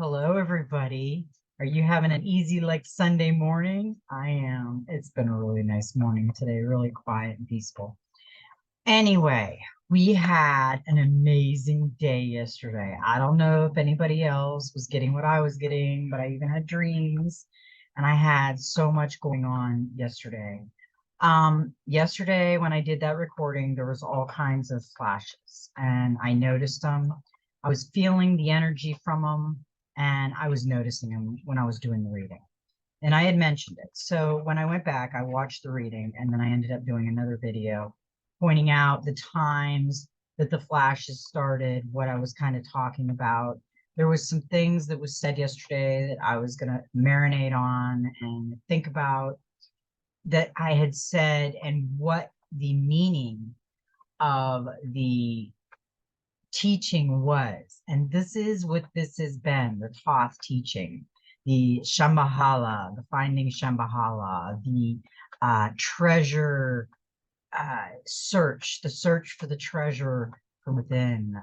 Hello, everybody. Are you having an easy like Sunday morning? I am. It's been a really nice morning today, really quiet and peaceful. Anyway, we had an amazing day yesterday. I don't know if anybody else was getting what I was getting, but I even had dreams and I had so much going on yesterday. Yesterday when I did that recording, there was all kinds of flashes and I noticed them. I was feeling the energy from them and I was noticing them when I was doing the reading. And I had mentioned it. So when I went back, I watched the reading and then I ended up doing another video pointing out the times that the flashes started, what I was kind of talking about. There was some things that was said yesterday that I was going to marinate on and think about that I had said and what the meaning of the teaching was. And this is what this has been, the Thoth teaching, the Shambhala, the finding Shambhala, the treasure search, the search for the treasure from within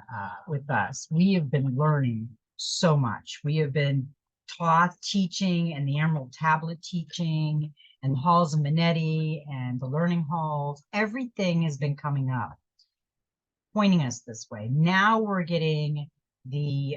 with us. We have been learning so much. We have been Thoth teaching and the Emerald Tablet teaching and the halls of Manetti and the learning halls. Everything has been coming up, pointing us this way. Now we're getting the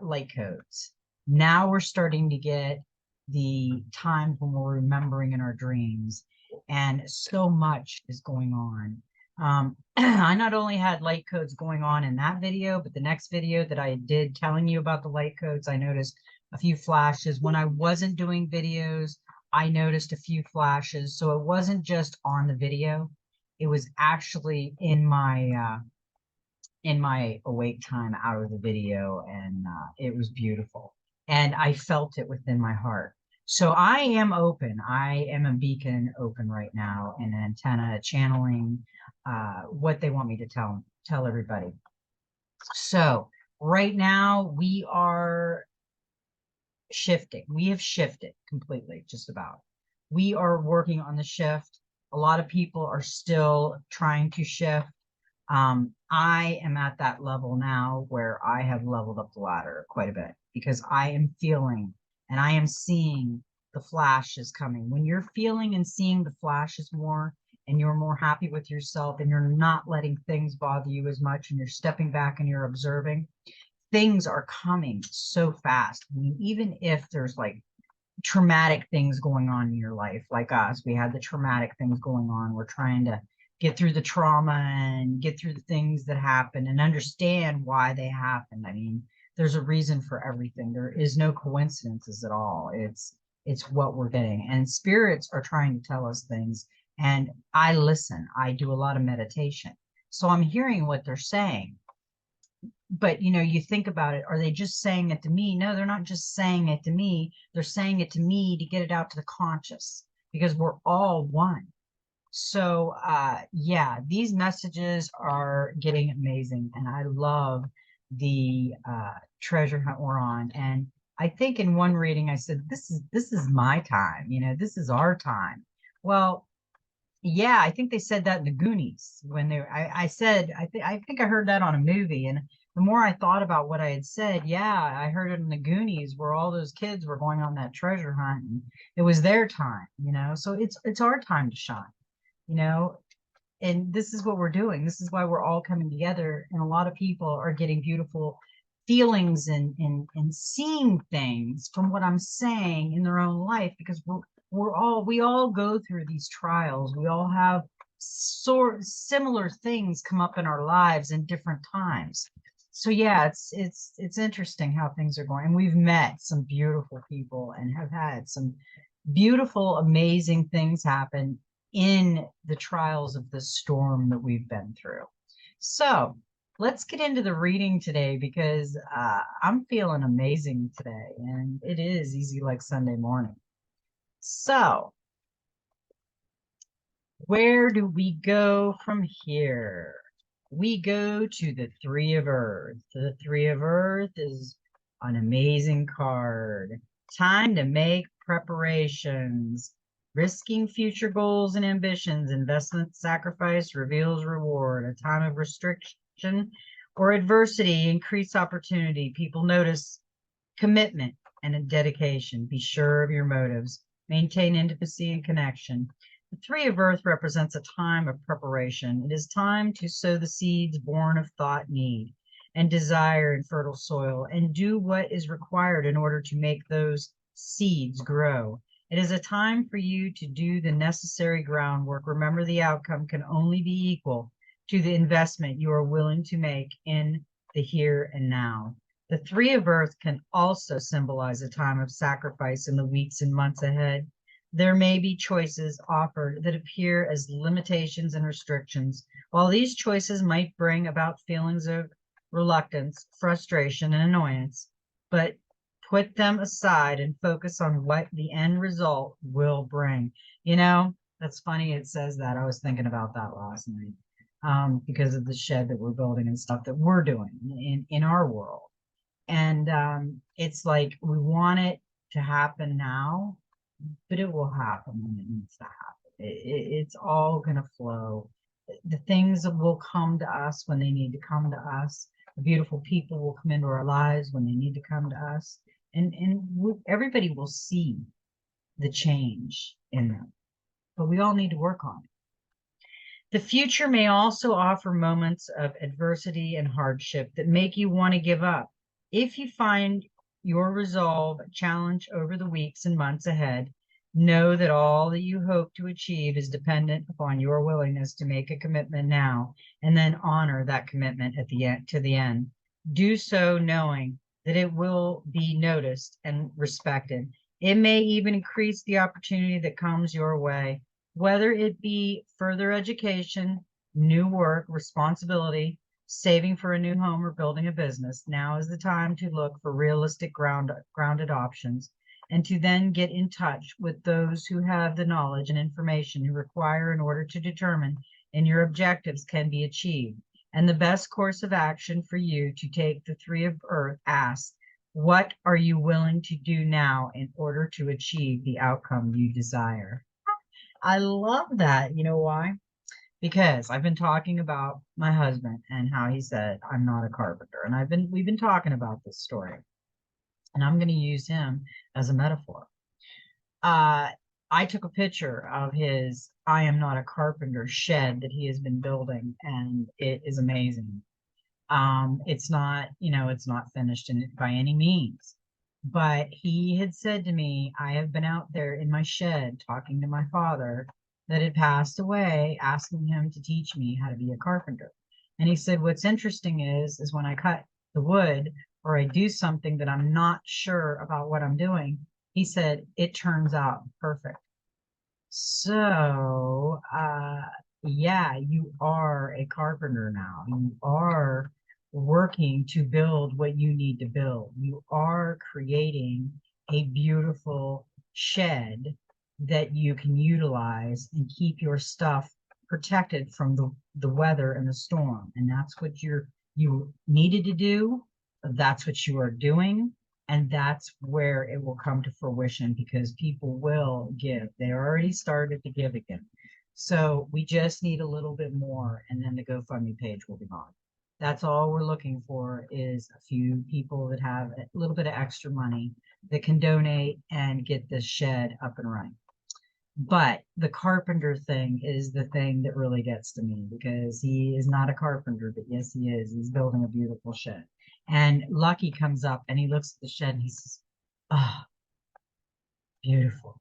light codes. Now we're starting to get the times when we're remembering in our dreams, and so much is going on. I not only had light codes going on in that video, but the next video that I did telling you about the light codes, I noticed a few flashes. When I wasn't doing videos, I noticed a few flashes. So it wasn't just on the video, it was actually in my awake time out of the video, and it was beautiful. And I felt it within my heart. So I am open. I am a beacon open right now, an antenna channeling what they want me to tell everybody. So right now we are shifting. We have shifted completely, just about. We are working on the shift. A lot of people are still trying to shift. I am at that level now where I have leveled up the ladder quite a bit because I am feeling and I am seeing the flashes coming. When you're feeling and seeing the flashes more and you're more happy with yourself and you're not letting things bother you as much and you're stepping back and you're observing, things are coming so fast. I mean, even if there's like traumatic things going on in your life, like us, we had the traumatic things going on. We're trying to get through the trauma and get through the things that happen and understand why they happen. I mean, there's a reason for everything. There is no coincidences at all. It's what we're getting. And spirits are trying to tell us things. And I listen. I do a lot of meditation. So I'm hearing what they're saying. But you think about it, are they just saying it to me? No, they're not just saying it to me. They're saying it to me to get it out to the conscious, because we're all one. So yeah, these messages are getting amazing, and I love the treasure hunt we're on. And I think in one reading I said, this is my time, this is our time. Well, yeah, I think they said that in the Goonies when I said, I think I heard that on a movie. And the more I thought about what I had said, yeah, I heard it in the Goonies where all those kids were going on that treasure hunt and it was their time, so it's our time to shine. And this is what we're doing. This is why we're all coming together. And a lot of people are getting beautiful feelings and seeing things from what I'm saying in their own life, because we all go through these trials. We all have similar things come up in our lives in different times. So yeah, it's interesting how things are going. And we've met some beautiful people and have had some beautiful, amazing things happen in the trials of the storm that we've been through. So let's get into the reading today, because I'm feeling amazing today, and it is easy like Sunday morning. So where do we go from here? We go to the Three of Earth. The Three of Earth is an amazing card. Time to make preparations. Risking future goals and ambitions. Investment sacrifice reveals reward. A time of restriction or adversity, increase opportunity. People notice Commitment and a dedication. Be sure of your motives. Maintain intimacy and connection. The Three of Earth represents a time of preparation. It is time to sow the seeds born of thought, need, and desire in fertile soil, and do what is required in order to make those seeds grow. It is a time for you to do the necessary groundwork. Remember, the outcome can only be equal to the investment you are willing to make in the here and now. The Three of Earth can also symbolize a time of sacrifice in the weeks and months ahead. There may be choices offered that appear as limitations and restrictions. While these choices might bring about feelings of reluctance, frustration, and annoyance, but put them aside and focus on what the end result will bring. You know, that's funny it says that. I was thinking about that last night because of the shed that we're building and stuff that we're doing in our world. And it's like we want it to happen now, but it will happen when it needs to happen. It's all going to flow. The things will come to us when they need to come to us. The beautiful people will come into our lives when they need to come to us. And everybody will see the change in them. But we all need to work on it. The future may also offer moments of adversity and hardship that make you want to give up. If you find your resolve challenge over the weeks and months ahead, know that all that you hope to achieve is dependent upon your willingness to make a commitment now and then honor that commitment at the end, to the end. Do so knowing that it will be noticed and respected. It may even increase the opportunity that comes your way, whether it be further education, new work, responsibility, saving for a new home, or building a business. Now is the time to look for realistic grounded options, and to then get in touch with those who have the knowledge and information you require in order to determine and your objectives can be achieved. And the best course of action for you to take the Three of Earth asks, what are you willing to do now in order to achieve the outcome you desire? I love that. You know why? Because I've been talking about my husband and how he said, I'm not a carpenter. And we've been talking about this story. And I'm going to use him as a metaphor. I took a picture of his I am not a carpenter shed that he has been building, and it is amazing. It's not, it's not finished by any means. But he had said to me, I have been out there in my shed talking to my father that had passed away, asking him to teach me how to be a carpenter. And he said, what's interesting is when I cut the wood or I do something that I'm not sure about what I'm doing, he said, it turns out perfect. So, yeah, you are a carpenter now. You are working to build what you need to build. You are creating a beautiful shed that you can utilize and keep your stuff protected from the weather and the storm. And that's what you needed to do. That's what you are doing. And that's where it will come to fruition, because people will give. They already started to give again. So we just need a little bit more, and then the GoFundMe page will be gone. That's all we're looking for, is a few people that have a little bit of extra money that can donate and get this shed up and running. But the carpenter thing is the thing that really gets to me, because he is not a carpenter, but yes, he is. He's building a beautiful shed. And Lucky comes up and he looks at the shed and he says, oh, beautiful.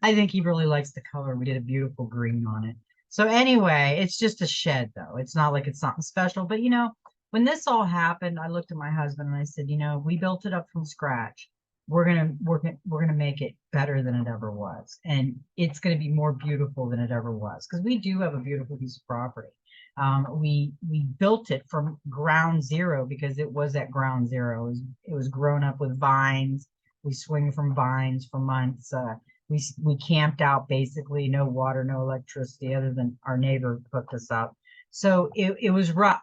I think he really likes the color. We did a beautiful green on it. So anyway, it's just a shed though. It's not like it's something special. But when this all happened, I looked at my husband and I said, we built it up from scratch. We're gonna make it better than it ever was. And it's gonna be more beautiful than it ever was. Because we do have a beautiful piece of property. We built it from ground zero, because it was at ground zero. It was grown up with vines. We swing from vines for months. We camped out, basically, no water, no electricity, other than our neighbor hooked us up. So it was rough.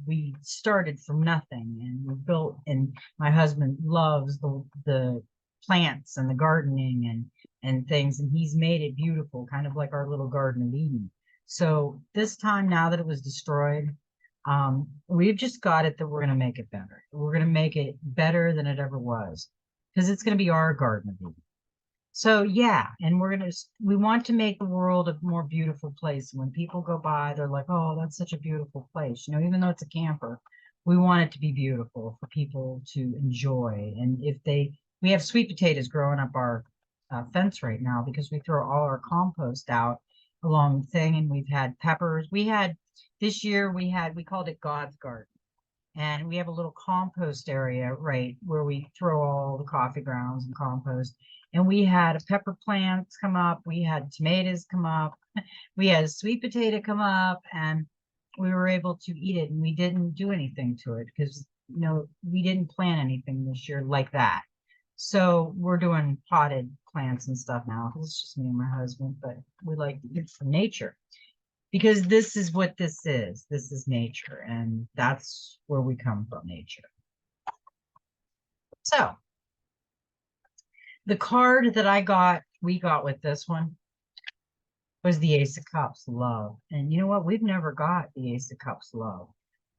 We started from nothing, and we built, and my husband loves the plants and the gardening and things, and he's made it beautiful, kind of like our little Garden of Eden. So this time, now that it was destroyed, We've just got it that we're going to make it better. We're going to make it better than it ever was because it's going to be our garden of Eden. So yeah, and we want to make the world a more beautiful place. When people go by, they're like, oh, that's such a beautiful place. You know, even though it's a camper, we want it to be beautiful for people to enjoy. And we have sweet potatoes growing up our fence right now because we throw all our compost out along the thing, and we've had peppers. This year we called it God's garden. And we have a little compost area, right, where we throw all the coffee grounds and compost. And we had pepper plants come up, we had tomatoes come up, we had a sweet potato come up, and we were able to eat it. And we didn't do anything to it because, you know, we didn't plant anything this year like that. So we're doing potted plants and stuff now because it's just me and my husband, but we like it from nature because this is what this is. This is nature, and that's where we come from, nature. So the card that we got with this one was the Ace of Cups, love. And you know what? We've never got the Ace of Cups, love.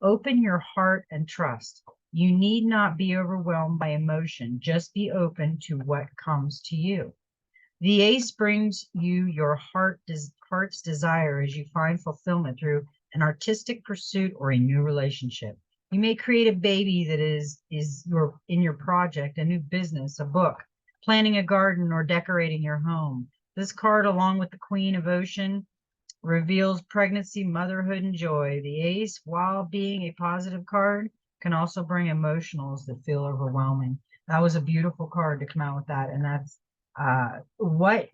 Open your heart and trust. You need not be overwhelmed by emotion. Just be open to what comes to you. The ace brings you your heart's desire as you find fulfillment through an artistic pursuit or a new relationship. You may create a baby that is in your project, a new business, a book, planting a garden, or decorating your home. This card, along with the Queen of Ocean, reveals pregnancy, motherhood, and joy. The ace, while being a positive card, can also bring emotionals that feel overwhelming. That was a beautiful card to come out with that, and that's what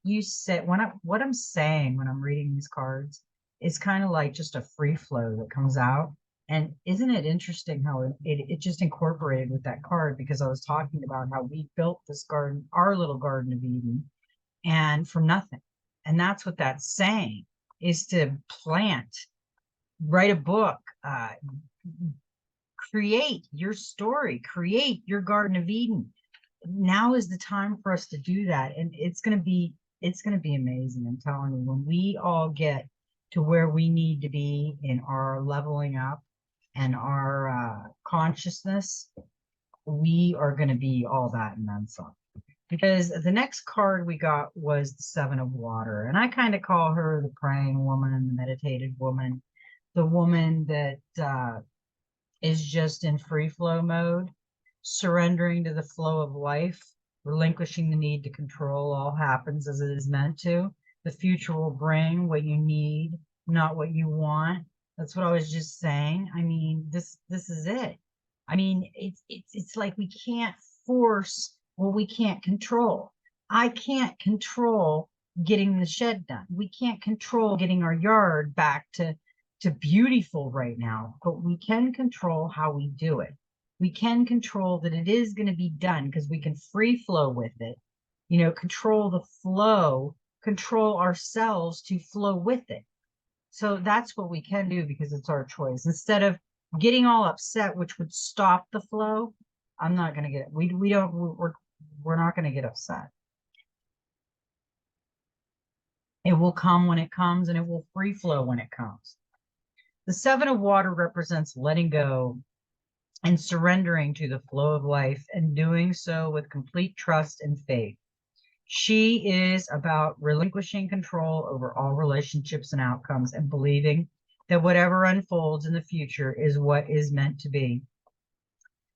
you said. What I'm saying when I'm reading these cards is kind of like just a free flow that comes out. And isn't it interesting how it just incorporated with that card, because I was talking about how we built this garden, our little garden of Eden, and from nothing. And that's what that's saying, is to plant, write a book, create your story, create your Garden of Eden. Now is the time for us to do that. And it's going to be amazing. I'm telling you, when we all get to where we need to be in our leveling up and our consciousness, we are going to be all that and then some. Because the next card we got was the Seven of Water. And I kind of call her the praying woman, the meditative woman, the woman that is just in free flow mode, surrendering to the flow of life, relinquishing the need to control. All happens as it is meant to. The future will bring what you need, not what you want. That's what I was just saying. I mean, this is it. I mean, it's like we can't force what we can't control. I can't control getting the shed done. We can't control getting our yard back to beautiful right now, but we can control how we do it. We can control that it is going to be done because we can free flow with it, you know, control the flow, control ourselves to flow with it. So that's what we can do because it's our choice. Instead of getting all upset, which would stop the flow, I'm not going to get it. We're not going to get upset. It will come when it comes, and it will free flow when it comes. The Seven of Water represents letting go and surrendering to the flow of life, and doing so with complete trust and faith. She is about relinquishing control over all relationships and outcomes, and believing that whatever unfolds in the future is what is meant to be.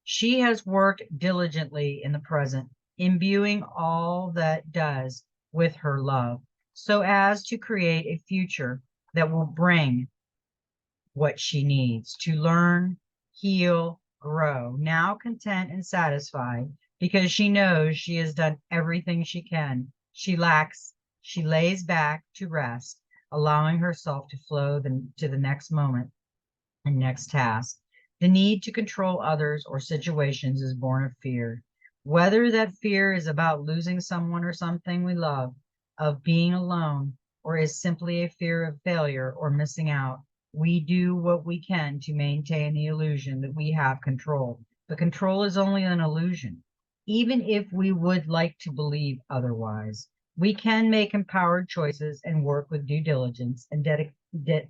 She has worked diligently in the present, imbuing all that does with her love, so as to create a future that will bring what she needs to learn, heal, grow, now content and satisfied, because she knows she has done everything she can. She lays back to rest, allowing herself to flow to the next moment and next task. The need to control others or situations is born of fear. Whether that fear is about losing someone or something we love, of being alone, or is simply a fear of failure or missing out, we do what we can to maintain the illusion that we have control. But control is only an illusion. Even if we would like to believe otherwise, we can make empowered choices and work with due diligence and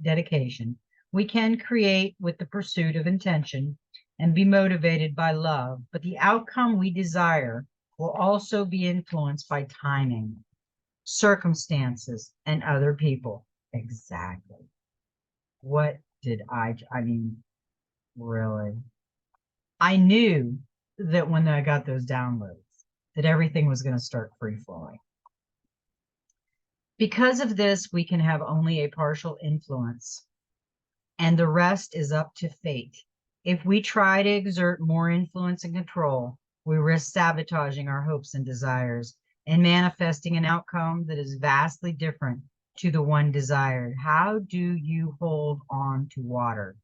dedication. We can create with the pursuit of intention and be motivated by love, but the outcome we desire will also be influenced by timing, circumstances, and other people. Exactly. What did I mean, really? I knew that when I got those downloads, that everything was going to start free flowing. Because of this, we can have only a partial influence, and the rest is up to fate. If we try to exert more influence and control, we risk sabotaging our hopes and desires and manifesting an outcome that is vastly different to the one desired. How do you hold on to water?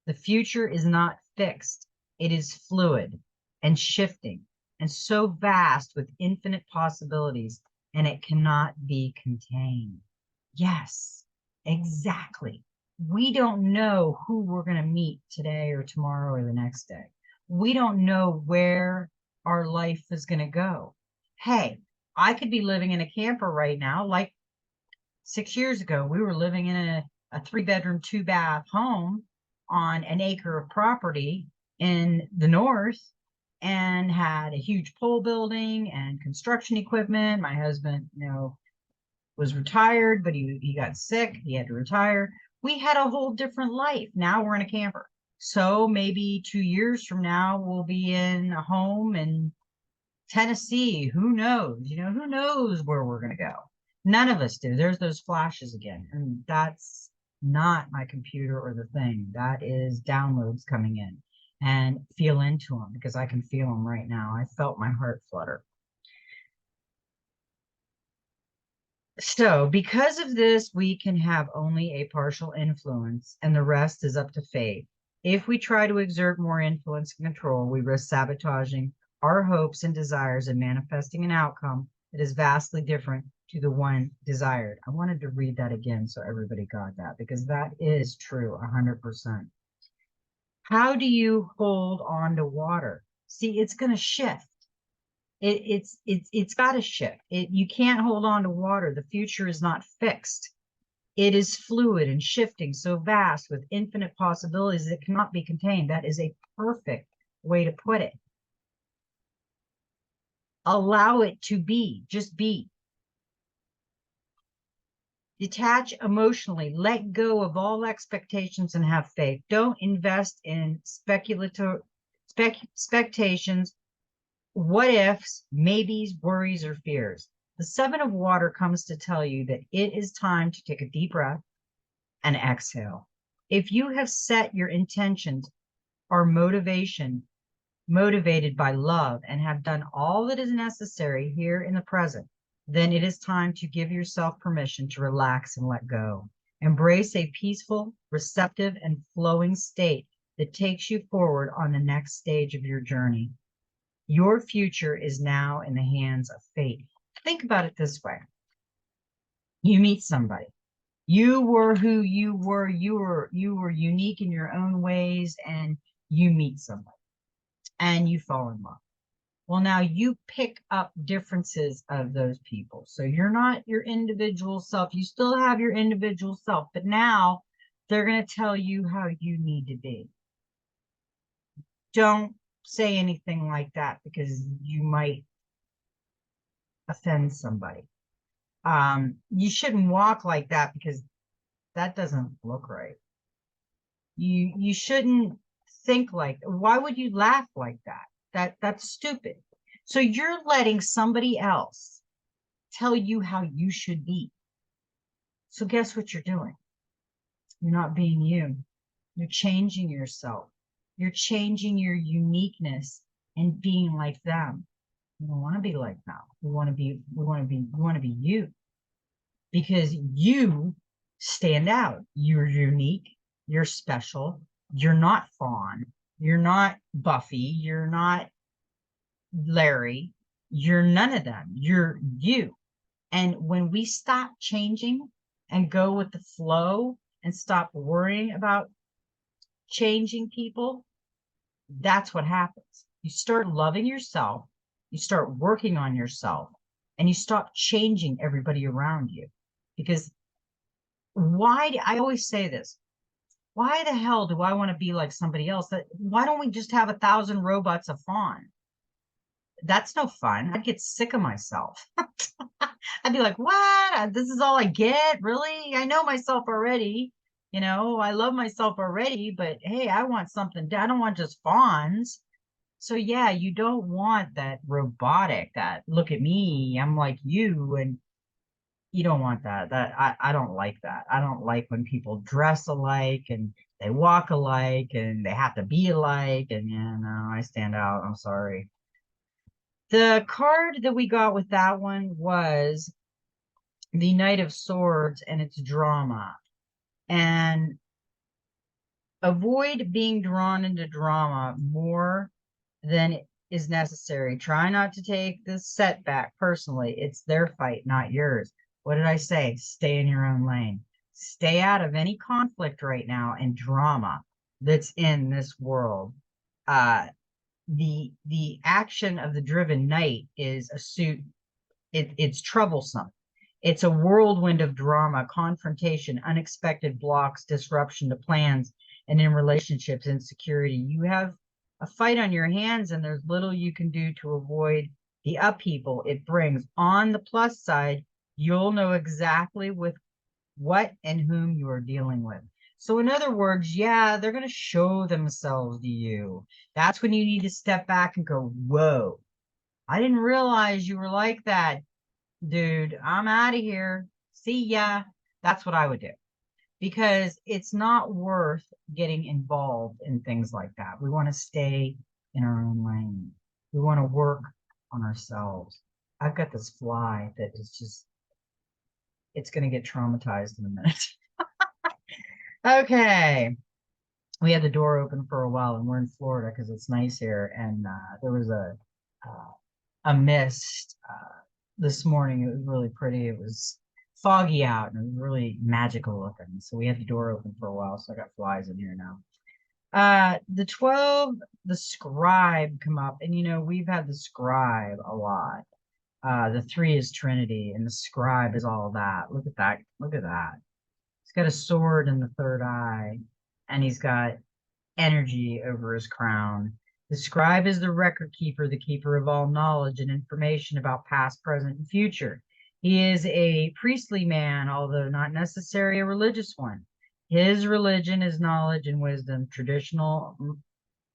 The future is not fixed. It is fluid and shifting and so vast with infinite possibilities, and it cannot be contained. Yes, exactly. We don't know who we're going to meet today or tomorrow or the next day. We don't know where our life is going to go. Hey, I could be living in a camper right now. Like 6 years ago, we were living in a 3-bedroom, 2-bath home on an acre of property in the north and had a huge pole building and construction equipment. My husband, was retired, but he got sick. He had to retire. We had a whole different life. Now we're in a camper. So maybe 2 years from now, we'll be in a home in Tennessee. Who knows? Who knows where we're going to go? None of us do. There's those flashes again. And that's not my computer or the thing. That is downloads coming in, and feel into them because I can feel them right now. I felt my heart flutter. So because of this, we can have only a partial influence, and the rest is up to fate. If we try to exert more influence and control, we risk sabotaging our hopes and desires and manifesting an outcome that is vastly different to the one desired. I wanted to read that again so everybody got that, because that is true 100%. How do you hold on to water? See, it's going to shift. It's got to shift. You can't hold on to water. The future is not fixed. It is fluid and shifting, so vast with infinite possibilities that cannot be contained. That is a perfect way to put it. Allow it to be. Just be. Detach emotionally. Let go of all expectations and have faith. Don't invest in expectations, what ifs, maybes, worries, or fears. The 7 of water comes to tell you that it is time to take a deep breath and exhale. If you have set your intentions or motivated by love and have done all that is necessary here in the present, then it is time to give yourself permission to relax and let go. Embrace a peaceful, receptive, and flowing state that takes you forward on the next stage of your journey. Your future is now in the hands of fate. Think about it this way. You meet somebody. You were who you were. You were unique in your own ways, and you meet somebody and you fall in love. Well, now you pick up differences of those people. So you're not your individual self. You still have your individual self, but now they're going to tell you how you need to be. Don't say anything like that because you might offend somebody. You shouldn't walk like that because that doesn't look right. You shouldn't think like, why would you laugh like that? That's stupid. So you're letting somebody else tell you how you should be. So guess what you're doing? You're not being you. You're changing yourself. You're changing your uniqueness and being like them. We don't want to be like them. We want to be you, because you stand out. You're unique. You're special. You're not Fawn. You're not Buffy. You're not Larry. You're none of them. You're you. And when we stop changing and go with the flow and stop worrying about changing people, that's what happens. You start loving yourself, you start working on yourself, and you stop changing everybody around you. Because I always say this, why the hell do I want to be like somebody else? Why don't we just have 1,000 robots of fawn? That's no fun. I'd get sick of myself. I'd be like, what? This is all I get? Really? I know myself already. I love myself already, but hey, I want something. I don't want just fawns. So yeah, you don't want that robotic, that look at me, I'm like you, and you don't want that. I don't like that. I don't like when people dress alike and they walk alike and they have to be alike. And yeah, no, I stand out. I'm sorry. The card that we got with that one was the Knight of Swords, and it's drama. And avoid being drawn into drama more than is necessary. Try not to take this setback personally. It's their fight, not yours. What did I say? Stay in your own lane. Stay out of any conflict right now and drama that's in this world. The action of the driven knight is a suit. It's troublesome. It's a whirlwind of drama, confrontation, unexpected blocks, disruption to plans, and in relationships, insecurity. You have a fight on your hands, and there's little you can do to avoid the upheaval it brings. On the plus side, you'll know exactly with what and whom you are dealing with. So, in other words, yeah, they're going to show themselves to you. That's when you need to step back and go, whoa, I didn't realize you were like that, dude. I'm out of here. See ya. That's what I would do, because it's not worth getting involved in things like that. We want to stay in our own lane. We want to work on ourselves. I've got this fly that is just, it's going to get traumatized in a minute. Okay. We had the door open for a while, and we're in Florida because it's nice here. And there was a mist this morning. It was really pretty. It was foggy out and it was really magical looking. So we had the door open for a while. So I got flies in here now. The 12, the scribe come up, and we've had the scribe a lot. The 3 is Trinity, and the scribe is all that. Look at that. Look at that. He's got a sword in the third eye, and he's got energy over his crown. The scribe is the record keeper, the keeper of all knowledge and information about past, present, and future. He is a priestly man, although not necessarily a religious one. His religion is knowledge and wisdom, traditional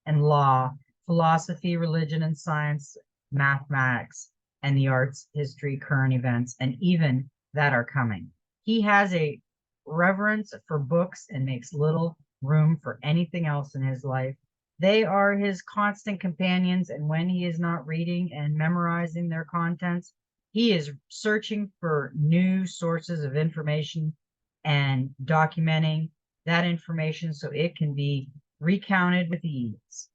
and law, philosophy, religion and science, mathematics, and the arts, history, current events, and even that are coming. He has a reverence for books and makes little room for anything else in his life. They are his constant companions, and when he is not reading and memorizing their contents, he is searching for new sources of information and documenting that information so it can be recounted with ease.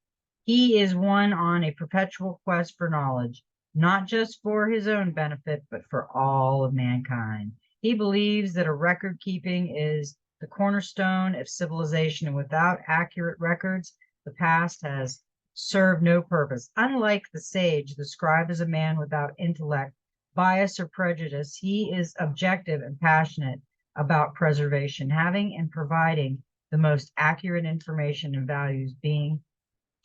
He is one on a perpetual quest for knowledge, not just for his own benefit, but for all of mankind. He believes that a record keeping is the cornerstone of civilization, and without accurate records, the past has served no purpose. Unlike the sage, the scribe is a man without intellect, bias, or prejudice. He is objective and passionate about preservation, having and providing the most accurate information and values, being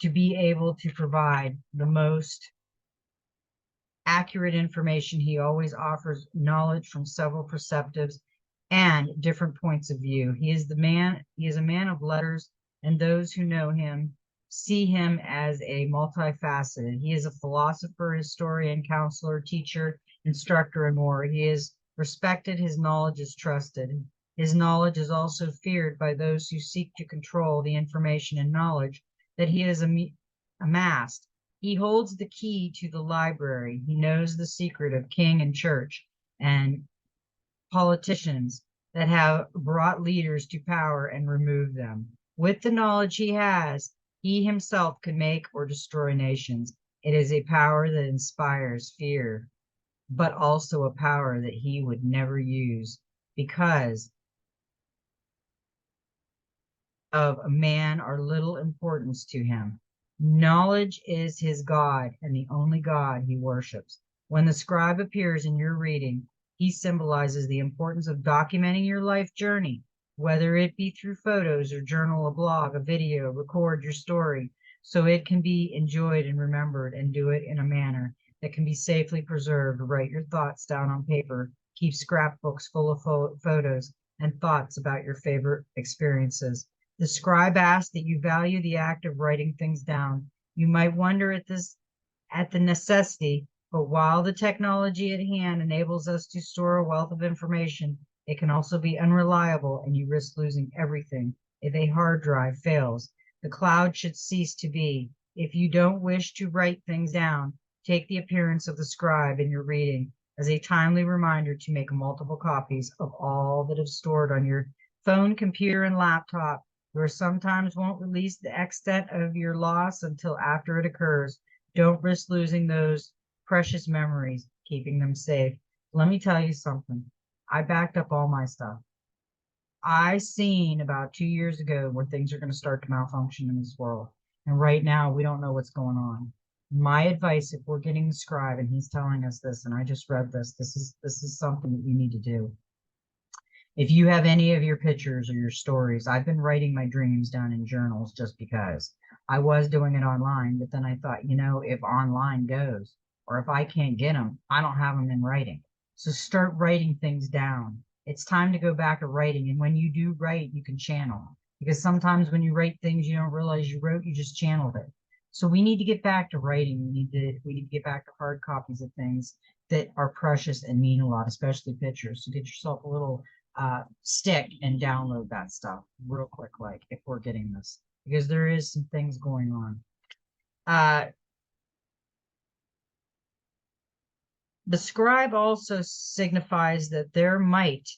to be able to provide the most accurate information. He always offers knowledge from several perspectives and different points of view. He is a man of letters, and those who know him see him as a multifaceted. He is a philosopher, historian, counselor, teacher, instructor, and more. He is respected, his knowledge is trusted. His knowledge is also feared by those who seek to control the information and knowledge that he has amassed. He holds the key to the library. He knows the secret of king and church and politicians that have brought leaders to power and removed them. With the knowledge he has, he himself can make or destroy nations. It is a power that inspires fear, but also a power that he would never use because of a man or little importance to him. Knowledge is his God and the only God he worships. When the scribe appears in your reading, he symbolizes the importance of documenting your life journey, whether it be through photos or journal, a blog, a video, record your story so it can be enjoyed and remembered, and do it in a manner that can be safely preserved. Write your thoughts down on paper. Keep scrapbooks full of photos and thoughts about your favorite experiences. The scribe asks that you value the act of writing things down. You might wonder at the necessity, but while the technology at hand enables us to store a wealth of information, it can also be unreliable, and you risk losing everything if a hard drive fails. The cloud should cease to be. If you don't wish to write things down, take the appearance of the scribe in your reading as a timely reminder to make multiple copies of all that is stored on your phone, computer, and laptop. You sometimes won't release the extent of your loss until after it occurs. Don't risk losing those precious memories, keeping them safe. Let me tell you something. I backed up all my stuff. I seen about 2 years ago where things are going to start to malfunction in this world. And right now, we don't know what's going on. My advice, if we're getting the scribe and he's telling us this, and I just read this, this is something that you need to do. If you have any of your pictures or your stories, I've been writing my dreams down in journals just because I was doing it online, but then I thought, you know, if online goes, or if I can't get them, I don't have them in writing. So start writing things down. It's time to go back to writing. And when you do write, you can channel, because sometimes when you write things you don't realize you wrote, you just channeled it. So we need to get back to writing. We need to get back to hard copies of things that are precious and mean a lot, especially pictures. So get yourself a little stick and download that stuff real quick, like if we're getting this, because there is some things going on. The scribe also signifies that there might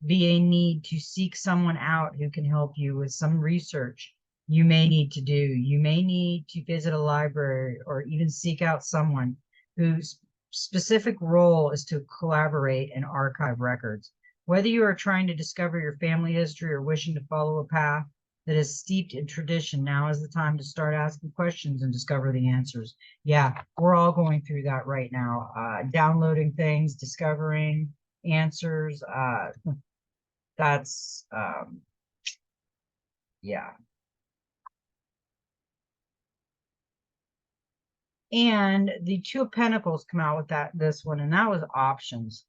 be a need to seek someone out who can help you with some research you may need to do. You may need to visit a library or even seek out someone whose specific role is to collaborate and archive records. Whether you are trying to discover your family history or wishing to follow a path that is steeped in tradition, now is the time to start asking questions and discover the answers. Yeah, we're all going through that right now. Downloading things, discovering answers. That's, yeah. And the Two of Pentacles come out with this one, and that was options.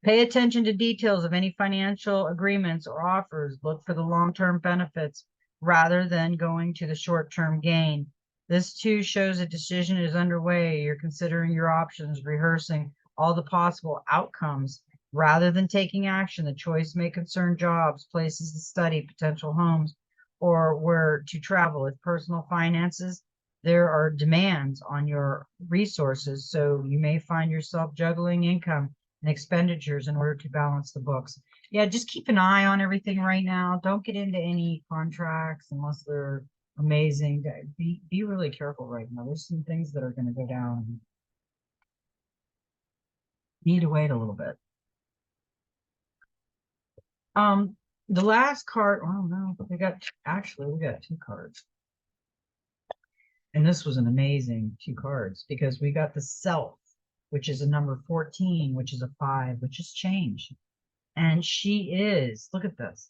Pay attention to details of any financial agreements or offers. Look for the long-term benefits rather than going to the short-term gain. This too shows a decision is underway. You're considering your options, rehearsing all the possible outcomes rather than taking action. The choice may concern jobs, places to study, potential homes, or where to travel. With personal finances, there are demands on your resources, so you may find yourself juggling income and expenditures in order to balance the books. Yeah, just keep an eye on everything right now. Don't get into any contracts unless they're amazing. Be really careful right now. There's some things that are going to go down. Need to wait a little bit. The last card, oh no, we got two cards. And this was an amazing 2 cards because we got the Self, which is a number 14, which is a 5, which is change. And she is, look at this.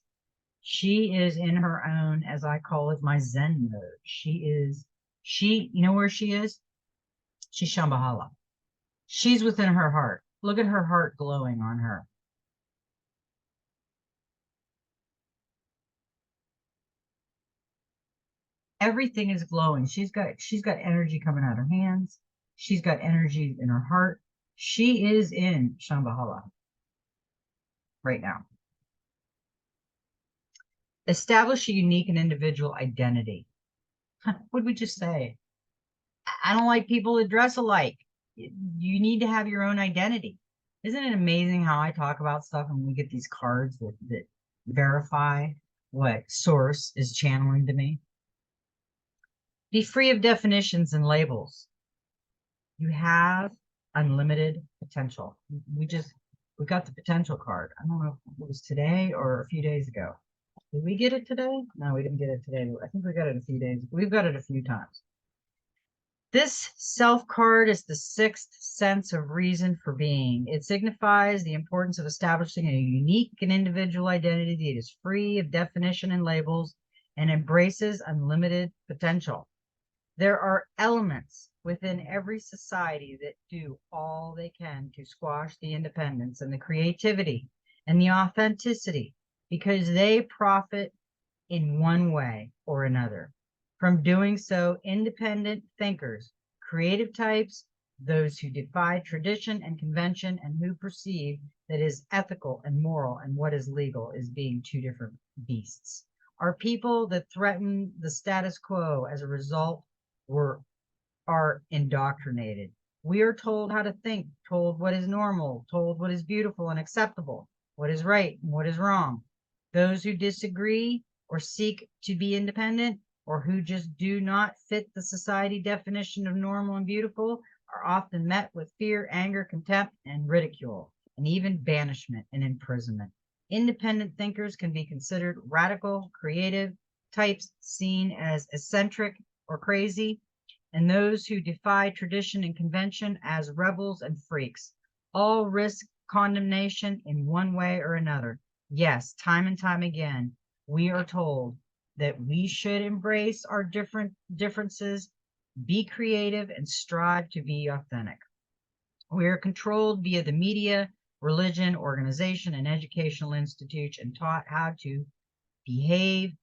She is in her own, as I call it, my Zen mode. You know where she is? She's Shambhala. She's within her heart. Look at her heart glowing on her. Everything is glowing. She's got energy coming out her hands. She's got energy in her heart. She is in Shambhala right now. Establish a unique and individual identity. What did we just say? I don't like people that dress alike. You need to have your own identity. Isn't it amazing how I talk about stuff and we get these cards that verify what source is channeling to me? Be free of definitions and labels. You have unlimited potential. We got the potential card. I don't know if it was today or a few days ago. Did we get it today? No, we didn't get it today. I think we got it a few days. We've got it a few times. This self card is the sixth sense of reason for being. It signifies the importance of establishing a unique and individual identity that is free of definition and labels and embraces unlimited potential. There are elements within every society that do all they can to squash the independence and the creativity and the authenticity because they profit in one way or another. From doing so, independent thinkers, creative types, those who defy tradition and convention, and who perceive that is ethical and moral and what is legal is being two different beasts, are people that threaten the status quo. As a result, are indoctrinated. We are told how to think, told what is normal, told what is beautiful and acceptable, what is right and what is wrong. Those who disagree or seek to be independent, or who just do not fit the society definition of normal and beautiful, are often met with fear, anger, contempt, and ridicule, and even banishment and imprisonment. Independent thinkers can be considered radical, creative types seen as eccentric or crazy, and those who defy tradition and convention as rebels and freaks. All risk condemnation in one way or another. Yes, time and time again, we are told that we should embrace our differences, be creative, and strive to be authentic. We are controlled via the media, religion, organization, and educational institution, and taught how to behave,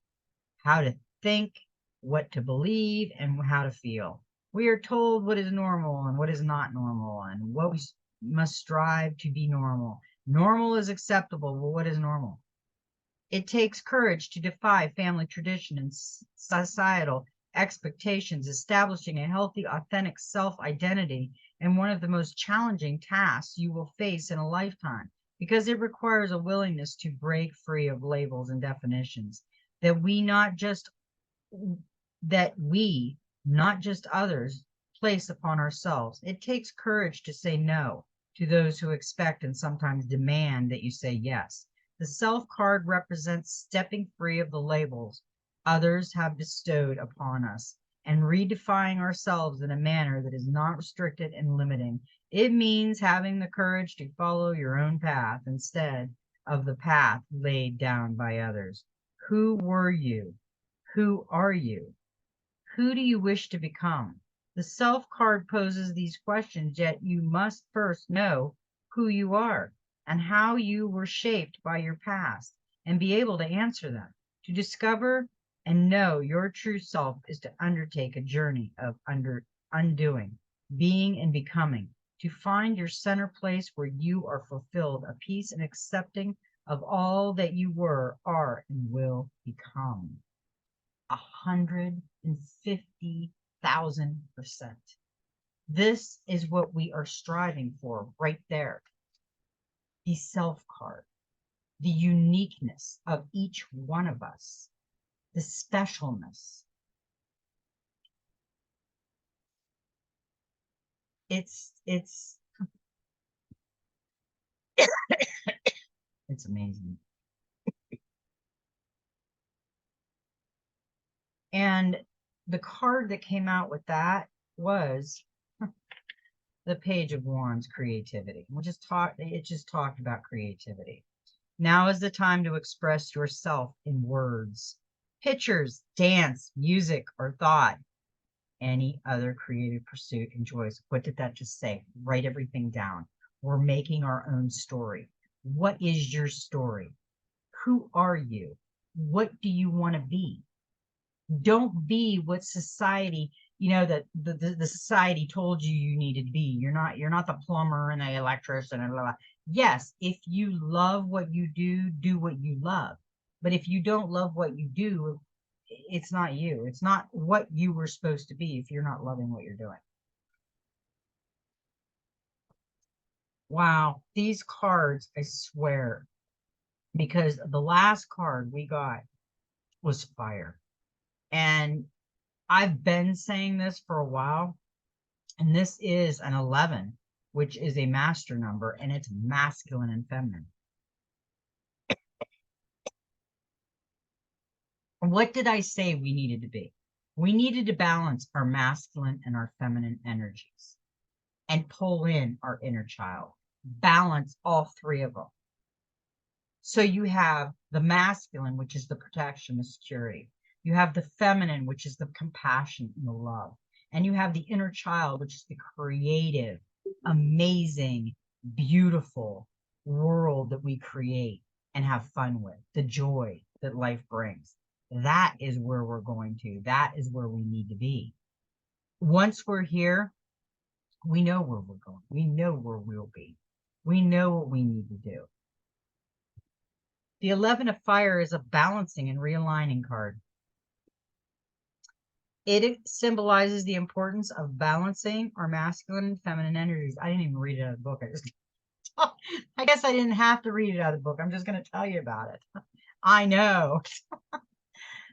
how to think, what to believe, and how to feel. We are told what is normal and what is not normal, and what we must strive to be normal. Normal is acceptable. Well, what is normal? It takes courage to defy family tradition and societal expectations, establishing a healthy, authentic self-identity, and one of the most challenging tasks you will face in a lifetime, because it requires a willingness to break free of labels and definitions that we, not just others, place upon ourselves. It takes courage to say no to those who expect and sometimes demand that you say yes. The self card represents stepping free of the labels others have bestowed upon us and redefining ourselves in a manner that is not restricted and limiting. It means having the courage to follow your own path instead of the path laid down by others. Who were you? Who are you? Who do you wish to become? The self card poses these questions, yet you must first know who you are and how you were shaped by your past and be able to answer them. To discover and know your true self is to undertake a journey of undoing, being and becoming, to find your center place where you are fulfilled, a peace and accepting of all that you were, are, and will become. 150,000%. This is what we are striving for right there. The self card, the uniqueness of each one of us, the specialness. It's it's amazing. And the card that came out with that was the Page of Wands, creativity. It just talked about creativity. Now is the time to express yourself in words, pictures, dance, music, or thought. Any other creative pursuit enjoys. What did that just say? Write everything down. We're making our own story. What is your story? Who are you? What do you want to be? Don't be what society, that the society told you needed to be. You're not the plumber and the electrician and blah, blah. Yes, if you love what you do what you love. But if you don't love what you do, it's not you. It's not what you were supposed to be if you're not loving what you're doing. Wow, these cards, I swear, because the last card we got was fire. And I've been saying this for a while, and this is an 11, which is a master number, and it's masculine and feminine. What did I say we needed to be? We needed to balance our masculine and our feminine energies and pull in our inner child, balance all three of them. So you have the masculine, which is the protection, the security. You have the feminine, which is the compassion and the love. And you have the inner child, which is the creative, amazing, beautiful world that we create and have fun with, the joy that life brings. That is where we're going to. That is where we need to be. Once we're here, we know where we're going. We know where we'll be. We know what we need to do. The 11 of Fire is a balancing and realigning card. It symbolizes the importance of balancing our masculine and feminine energies. I didn't even read it out of the book. I guess I didn't have to read it out of the book. I'm just going to tell you about it. I know.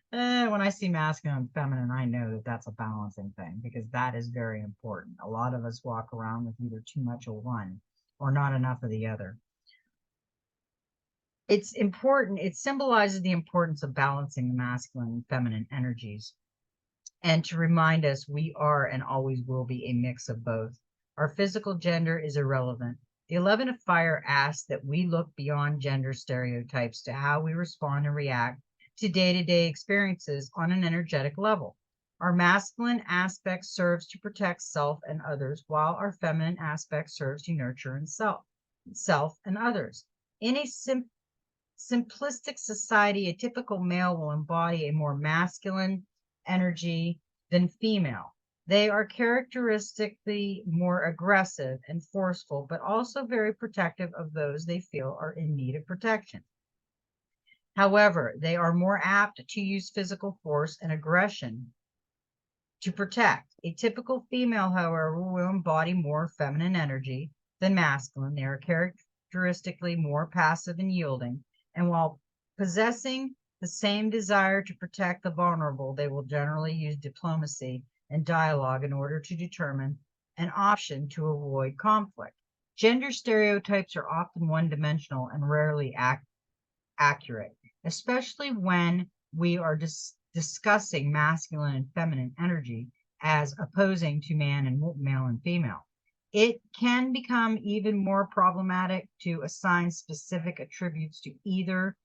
When I see masculine and feminine, I know that that's a balancing thing because that is very important. A lot of us walk around with either too much of one or not enough of the other. It's important. It symbolizes the importance of balancing the masculine and feminine energies. And to remind us, we are and always will be a mix of both. Our physical gender is irrelevant. The 11 of Fire asks that we look beyond gender stereotypes to how we respond and react to day-to-day experiences on an energetic level. Our masculine aspect serves to protect self and others, while our feminine aspect serves to nurture and self and others. In a simplistic society, a typical male will embody a more masculine energy than female. They are characteristically more aggressive and forceful, but also very protective of those they feel are in need of protection. However, they are more apt to use physical force and aggression to protect. A typical female, however, will embody more feminine energy than masculine. They are characteristically more passive and yielding, and while possessing the same desire to protect the vulnerable, they will generally use diplomacy and dialogue in order to determine an option to avoid conflict. Gender stereotypes are often one-dimensional and rarely accurate, especially when we are discussing masculine and feminine energy as opposing to male and female. It can become even more problematic to assign specific attributes to either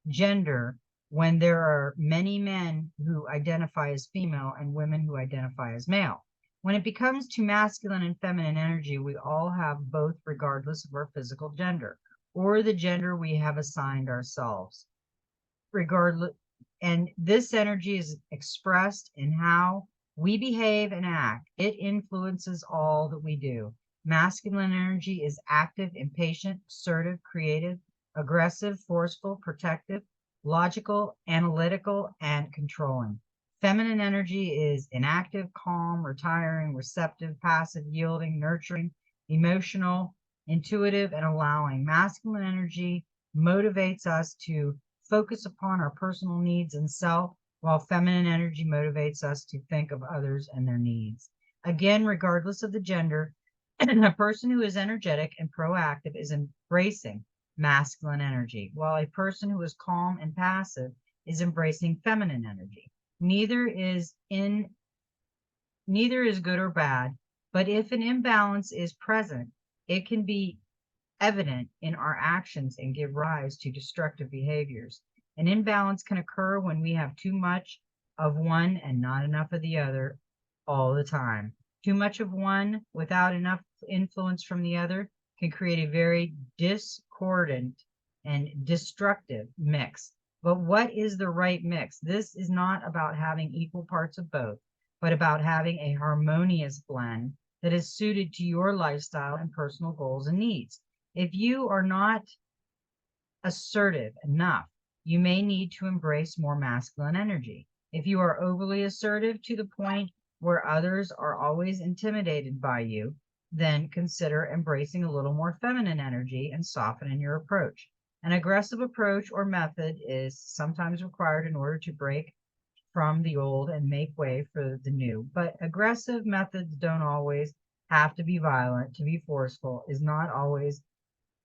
gender when there are many men who identify as female and women who identify as male. When it becomes to masculine and feminine energy, we all have both regardless of our physical gender or the gender we have assigned ourselves. Regardless, and this energy is expressed in how we behave and act. It influences all that we do. Masculine energy is active, impatient, assertive, creative, aggressive, forceful, protective, logical, analytical, and controlling. Feminine energy is inactive, calm, retiring, receptive, passive, yielding, nurturing, emotional, intuitive, and allowing. Masculine energy motivates us to focus upon our personal needs and self, while feminine energy motivates us to think of others and their needs. Again, regardless of the gender, a person who is energetic and proactive is embracing masculine energy, while a person who is calm and passive is embracing feminine energy. Neither is good or bad, but if an imbalance is present, it can be evident in our actions and give rise to destructive behaviors. An imbalance can occur when we have too much of one and not enough of the other all the time. Too much of one without enough influence from the other can create a very discordant and destructive mix. But what is the right mix? This is not about having equal parts of both, but about having a harmonious blend that is suited to your lifestyle and personal goals and needs. If you are not assertive enough, you may need to embrace more masculine energy. If you are overly assertive to the point where others are always intimidated by you, then consider embracing a little more feminine energy and softening your approach. An aggressive approach or method is sometimes required in order to break from the old and make way for the new, but aggressive methods don't always have to be violent. To be forceful is not always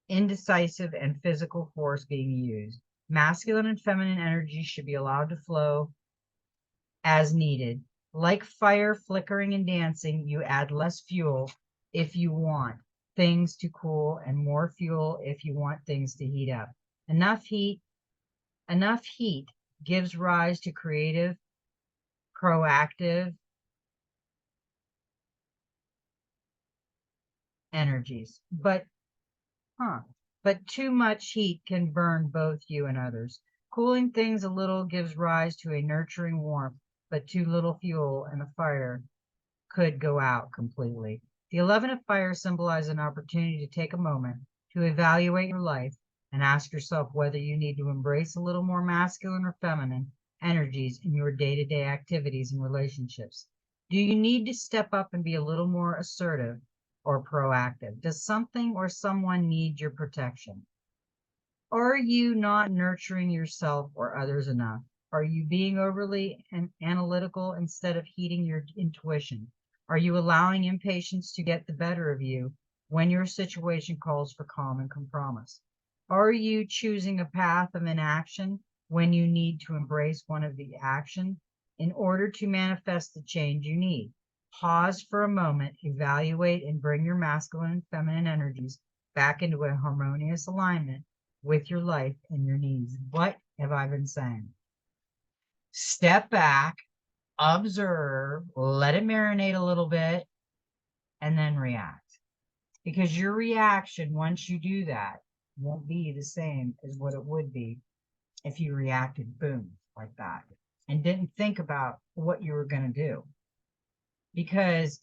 indecisive and physical force being used. Masculine and feminine energy should be allowed to flow as needed Like fire flickering and dancing, you add less fuel if you want things to cool and more fuel if you want things to heat up. Enough heat gives rise to creative, proactive energies. But too much heat can burn both you and others. Cooling things a little gives rise to a nurturing warmth, but too little fuel and the fire could go out completely. The 11 of fire symbolizes an opportunity to take a moment to evaluate your life and ask yourself whether you need to embrace a little more masculine or feminine energies in your day-to-day activities and relationships. Do you need to step up and be a little more assertive or proactive? Does something or someone need your protection? Are you not nurturing yourself or others enough? Are you being overly analytical instead of heeding your intuition? Are you allowing impatience to get the better of you when your situation calls for calm and compromise? Are you choosing a path of inaction when you need to embrace one of the action in order to manifest the change you need? Pause for a moment, evaluate, and bring your masculine and feminine energies back into a harmonious alignment with your life and your needs. What have I been saying? Step back, observe, let it marinate a little bit, and then react. Because your reaction, once you do that, won't be the same as what it would be if you reacted boom, like that, and didn't think about what you were going to do. Because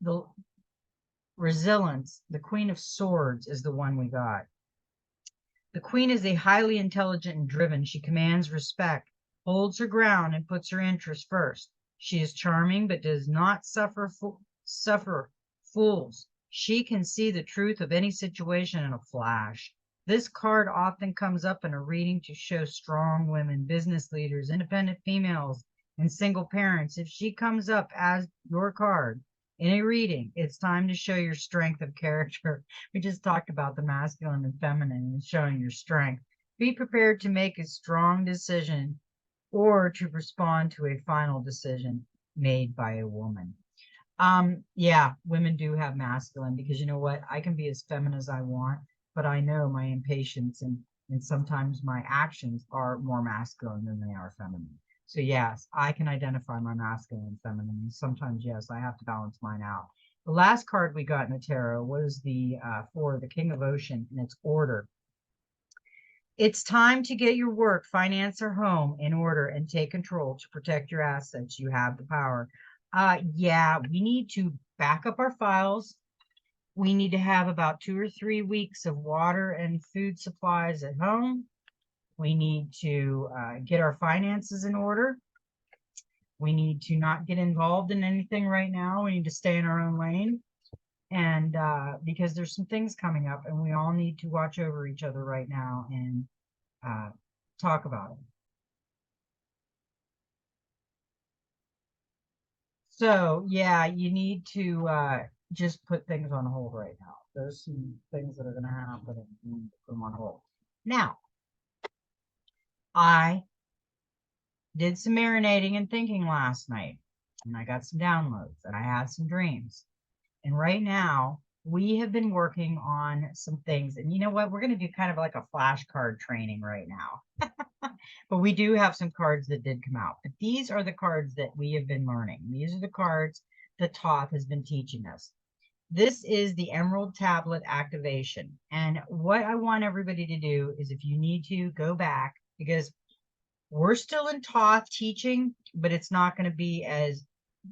the resilience, the Queen of Swords, is the one we got. The queen is a highly intelligent and driven. She commands respect, holds her ground, and puts her interests first. She is charming, but does not suffer fools. She can see the truth of any situation in a flash. This card often comes up in a reading to show strong women, business leaders, independent females, and single parents. If she comes up as your card in a reading, it's time to show your strength of character. We just talked about the masculine and feminine and showing your strength. Be prepared to make a strong decision or to respond to a final decision made by a woman. Yeah, women do have masculine because you know what? I can be as feminine as I want, but I know my impatience and sometimes my actions are more masculine than they are feminine. So yes, I can identify my masculine and feminine. And sometimes, yes, I have to balance mine out. The last card we got in the tarot was for the King of Ocean, and it's order. It's time to get your work, finance, or home in order and take control to protect your assets. You have the power. Yeah, we need to back up our files. We need to have about 2 or 3 weeks of water and food supplies at home. We need to get our finances in order. We need to not get involved in anything right now. We need to stay in our own lane. And because there's some things coming up and we all need to watch over each other right now and talk about it. So yeah, you need to just put things on hold right now. There's some things that are going to happen and you need to put them on hold. Now, I did some marinating and thinking last night, and I got some downloads, and I had some dreams. And right now, we have been working on some things. And you know what? We're going to do kind of like a flashcard training right now. But we do have some cards that did come out. But these are the cards that we have been learning. These are the cards that Thoth has been teaching us. This is the Emerald Tablet activation. And what I want everybody to do is if you need to go back, because we're still in Thoth teaching, but it's not going to be as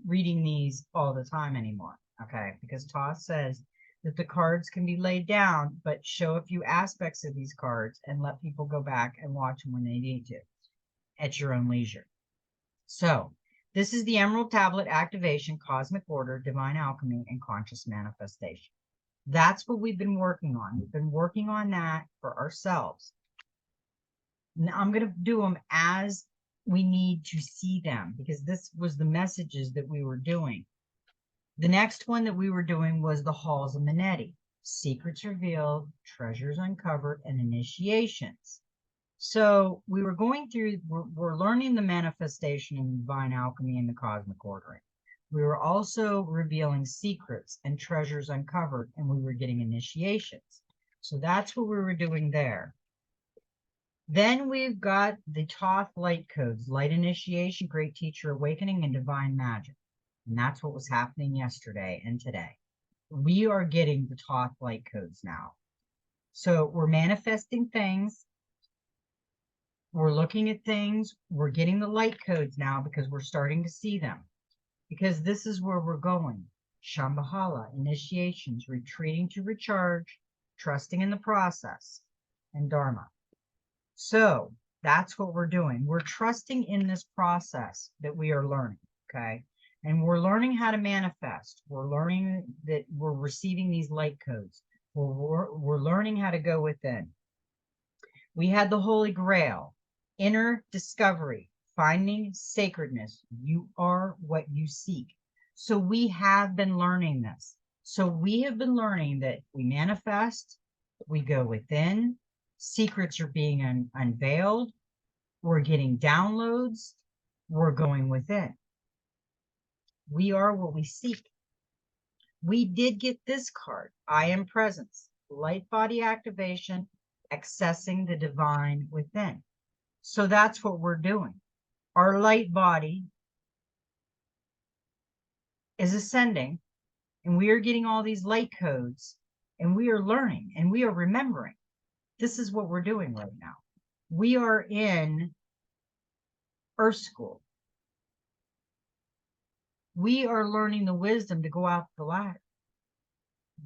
reading these all the time anymore. Okay, because Thoth says that the cards can be laid down, but show a few aspects of these cards and let people go back and watch them when they need to at your own leisure. So this is the Emerald Tablet activation, cosmic order, divine alchemy, and conscious manifestation. That's what we've been working on. We've been working on that for ourselves. Now I'm going to do them as we need to see them because this was the messages that we were doing. The next one that we were doing was the Halls of Manetti, secrets revealed, treasures uncovered, and initiations. So we were going through, we're learning the manifestation and divine alchemy and the cosmic ordering. We were also revealing secrets and treasures uncovered, and we were getting initiations. So that's what we were doing there. Then we've got the Thoth light codes, light initiation, great teacher awakening, and divine magic. And that's what was happening yesterday and today. We are getting the Thoth light codes now. So we're manifesting things. We're looking at things. We're getting the light codes now because we're starting to see them. Because this is where we're going. Shambhala, initiations, retreating to recharge, trusting in the process, and Dharma. So that's what we're doing. We're trusting in this process that we are learning, okay? And we're learning how to manifest. We're learning that we're receiving these light codes. We're learning how to go within. We had the Holy Grail, inner discovery, finding sacredness. You are what you seek. So we have been learning this. So we have been learning that we manifest, we go within, secrets are being unveiled, we're getting downloads, we're going within. We are what we seek. We did get this card, I am presence, light body activation, accessing the divine within. So that's what we're doing. Our light body is ascending, and we are getting all these light codes, and we are learning, and we are remembering. This is what we're doing right now. We are in Earth School. We are learning the wisdom to go out the ladder,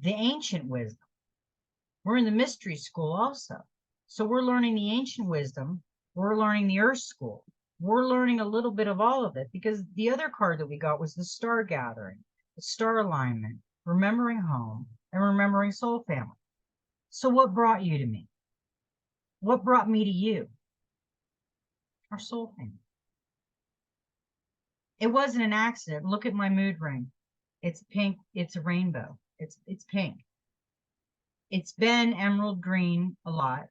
the ancient wisdom. We're in the mystery school also. So we're learning the ancient wisdom. We're learning the Earth School. We're learning a little bit of all of it, because the other card that we got was the star gathering, the star alignment, remembering home, and remembering soul family. So what brought you to me? What brought me to you? Our soul family. It wasn't an accident. Look at my mood ring. It's pink. It's a rainbow. It's pink. It's been emerald green a lot.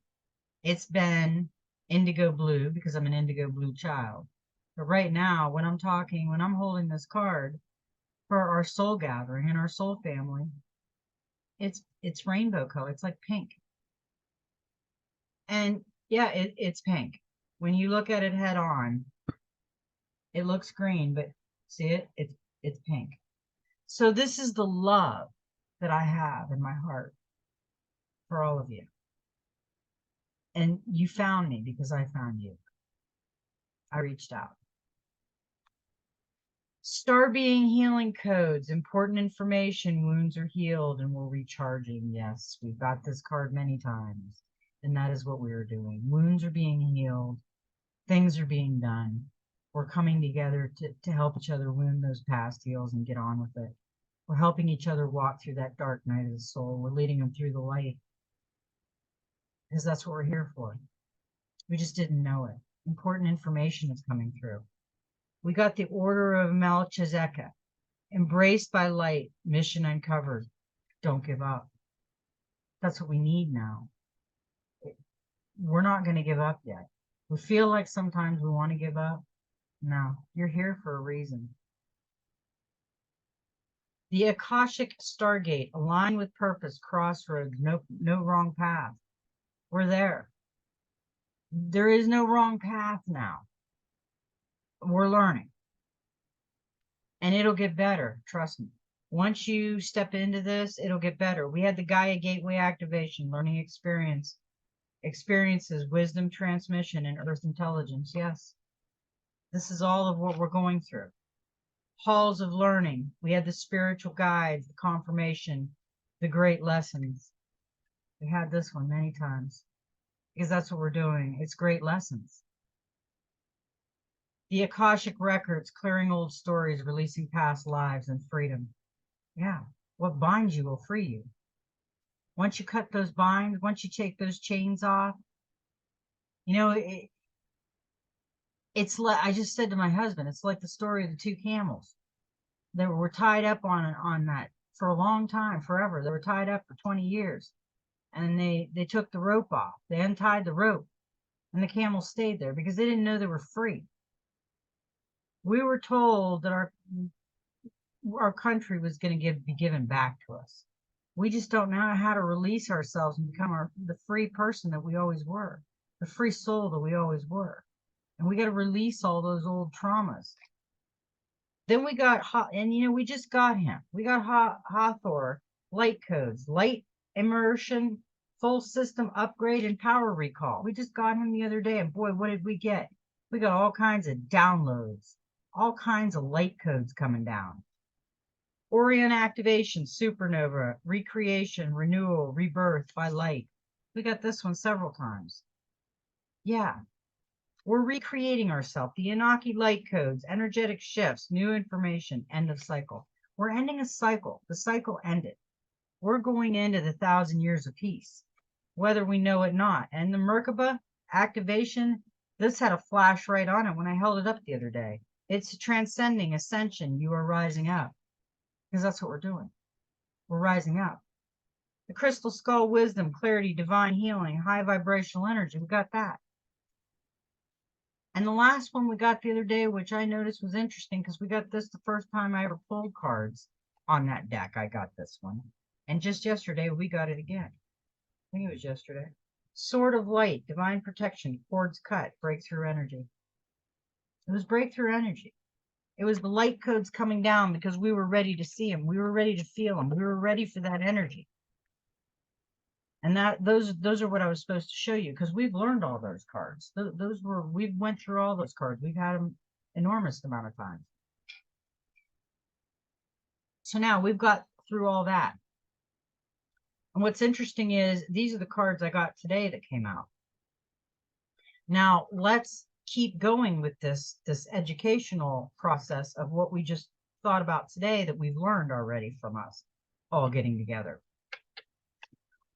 It's been indigo blue because I'm an indigo blue child. But right now, when I'm holding this card for our soul gathering and our soul family, it's rainbow color. It's like pink. And yeah, it's pink. When you look at it head on, it looks green, but see it? It's pink. So this is the love that I have in my heart for all of you. And you found me because I found you. I reached out. Star being healing codes, important information, wounds are healed and we're recharging. Yes, we've got this card many times. And that is what we are doing. Wounds are being healed. Things are being done. We're coming together to help each other wound those past heals and get on with it. We're helping each other walk through that dark night of the soul. We're leading them through the light. Because that's what we're here for. We just didn't know it. Important information is coming through. We got the Order of Melchizedek. Embraced by light. Mission uncovered. Don't give up. That's what we need now. We're not going to give up yet. We feel like sometimes we want to give up. No, you're here for a reason. The Akashic Stargate, aligned with purpose, crossroads, no wrong path. We're there. There is no wrong path now. We're learning. And it'll get better, trust me. Once you step into this, it'll get better. We had the Gaia Gateway activation, learning experiences, wisdom transmission, and earth intelligence. Yes. This is all of what we're going through. Halls of learning. We had the spiritual guides, the confirmation, the great lessons. We had this one many times because that's what we're doing. It's great lessons. The Akashic records, clearing old stories, releasing past lives, and freedom. Yeah, what binds you will free you. Once you cut those binds, once you take those chains off, you know, it's like, I just said to my husband, it's like the story of the two camels that were tied up on that for a long time, forever. They were tied up for 20 years, and they took the rope off. They untied the rope, And the camels stayed there because they didn't know they were free. We were told that our country was going to be given back to us. We just don't know how to release ourselves and become the free person that we always were, the free soul that we always were. And we got to release all those old traumas. Then we got, and you know, we just got him. We got Hathor, light codes, light immersion, full system upgrade, and power recall. We just got him the other day, and boy, what did we get? We got all kinds of downloads, all kinds of light codes coming down. Orion activation, supernova, recreation, renewal, rebirth by light. We got this one several times. Yeah. We're recreating ourselves. The Anunnaki light codes, energetic shifts, new information, end of cycle. We're ending a cycle. The cycle ended. We're going into the 1,000 years of peace, whether we know it or not. And the Merkaba activation, this had a flash right on it when I held it up the other day. It's transcending ascension. You are rising up. Because that's what we're doing. We're rising up. The crystal skull, wisdom, clarity, divine healing, high vibrational energy. We got that. And the last one we got the other day, which I noticed was interesting because we got this the first time I ever pulled cards on that deck. I got this one. And just yesterday, we got it again. I think it was yesterday. Sword of light, divine protection, cords cut, breakthrough energy. It was breakthrough energy. It was the light codes coming down because we were ready to see them. We were ready to feel them. We were ready for that energy. And those are what I was supposed to show you because we've learned all those cards. We went through all those cards. We've had them enormous amount of times. So now we've got through all that. And what's interesting is these are the cards I got today that came out. Now let's keep going with this educational process of what we just thought about today that we've learned already from us all getting together.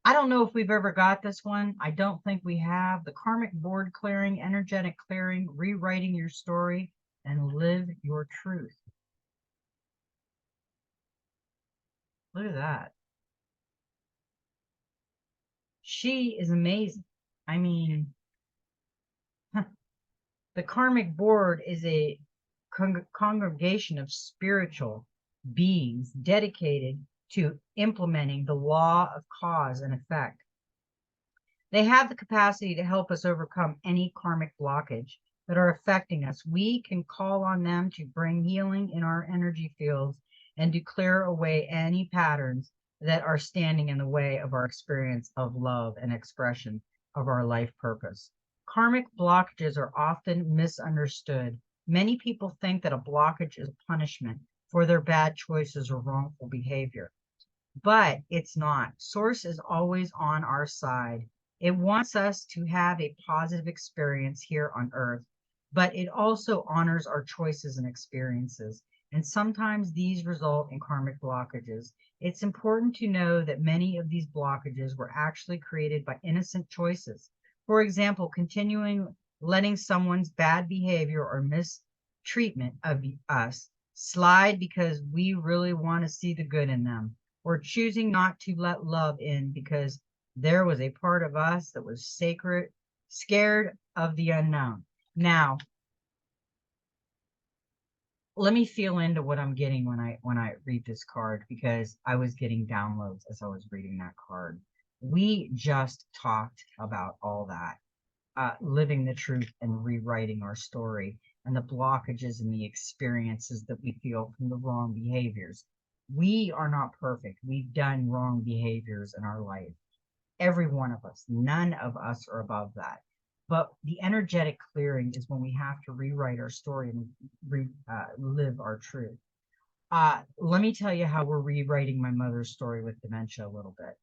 I don't know if we've ever got this one. I don't think we have. The Karmic Board clearing, energetic clearing, rewriting your story, and live your truth. Look at that. She is amazing. I mean, the Karmic Board is a congregation of spiritual beings dedicated to implementing the law of cause and effect. They have the capacity to help us overcome any karmic blockage that are affecting us. We can call on them to bring healing in our energy fields and to clear away any patterns that are standing in the way of our experience of love and expression of our life purpose. Karmic blockages are often misunderstood. Many people think that a blockage is a punishment for their bad choices or wrongful behavior, but it's not. Source is always on our side. It wants us to have a positive experience here on earth, but it also honors our choices and experiences. And sometimes these result in karmic blockages. It's important to know that many of these blockages were actually created by innocent choices. For example, continuing letting someone's bad behavior or mistreatment of us slide because we really want to see the good in them, or choosing not to let love in because there was a part of us that was sacred, scared of the unknown. Now, let me feel into what I'm getting when I read this card, because I was getting downloads as I was reading that card. We just talked about all that, living the truth and rewriting our story, and the blockages and the experiences that we feel from the wrong behaviors. We are not perfect. We've done wrong behaviors in our life. Every one of us. None of us are above that. But the energetic clearing is when we have to rewrite our story and live our truth. Let me tell you how we're rewriting my mother's story with dementia a little bit.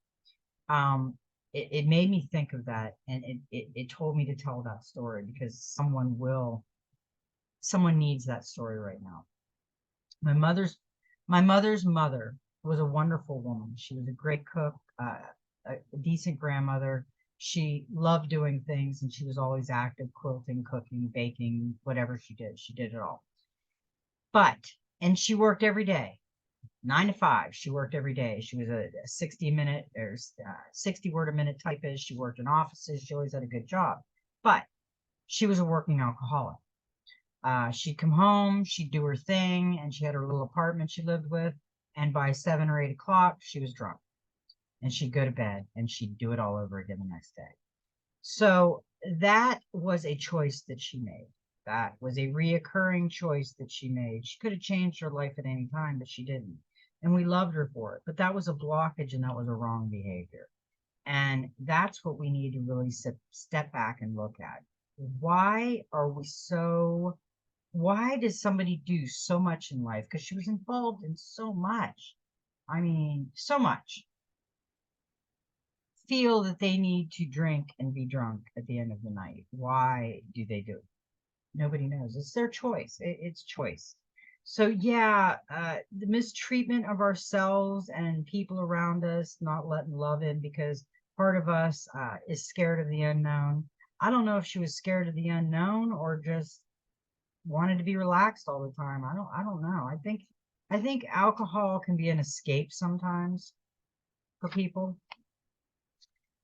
It made me think of that, and it told me to tell that story because someone needs that story right now. My mother's mother was a wonderful woman. She was a great cook, a decent grandmother. She loved doing things, and she was always active, quilting, cooking, baking, whatever she did it all. And she worked every day, 9 to 5. She worked every day. She was a 60-minute or 60-word-a-minute typist. She worked in offices. She always had a good job. But she was a working alcoholic. She'd come home, she'd do her thing, and she had her little apartment she lived with. And by 7 or 8 o'clock, she was drunk. And she'd go to bed and she'd do it all over again the next day. So that was a choice that she made. That was a reoccurring choice that she made. She could have changed her life at any time, but she didn't. And we loved her for it. But that was a blockage and that was a wrong behavior. And that's what we need to really step back and look at. Why are we so, why does somebody do so much in life? Because she was involved in so much. I mean, so much. Feel that they need to drink and be drunk at the end of the night. Why do they do it? Nobody knows. It's their choice. It's choice. So yeah, the mistreatment of ourselves and people around us, not letting love in because part of us is scared of the unknown. I don't know if she was scared of the unknown or just wanted to be relaxed all the time. I don't know. I think alcohol can be an escape sometimes for people.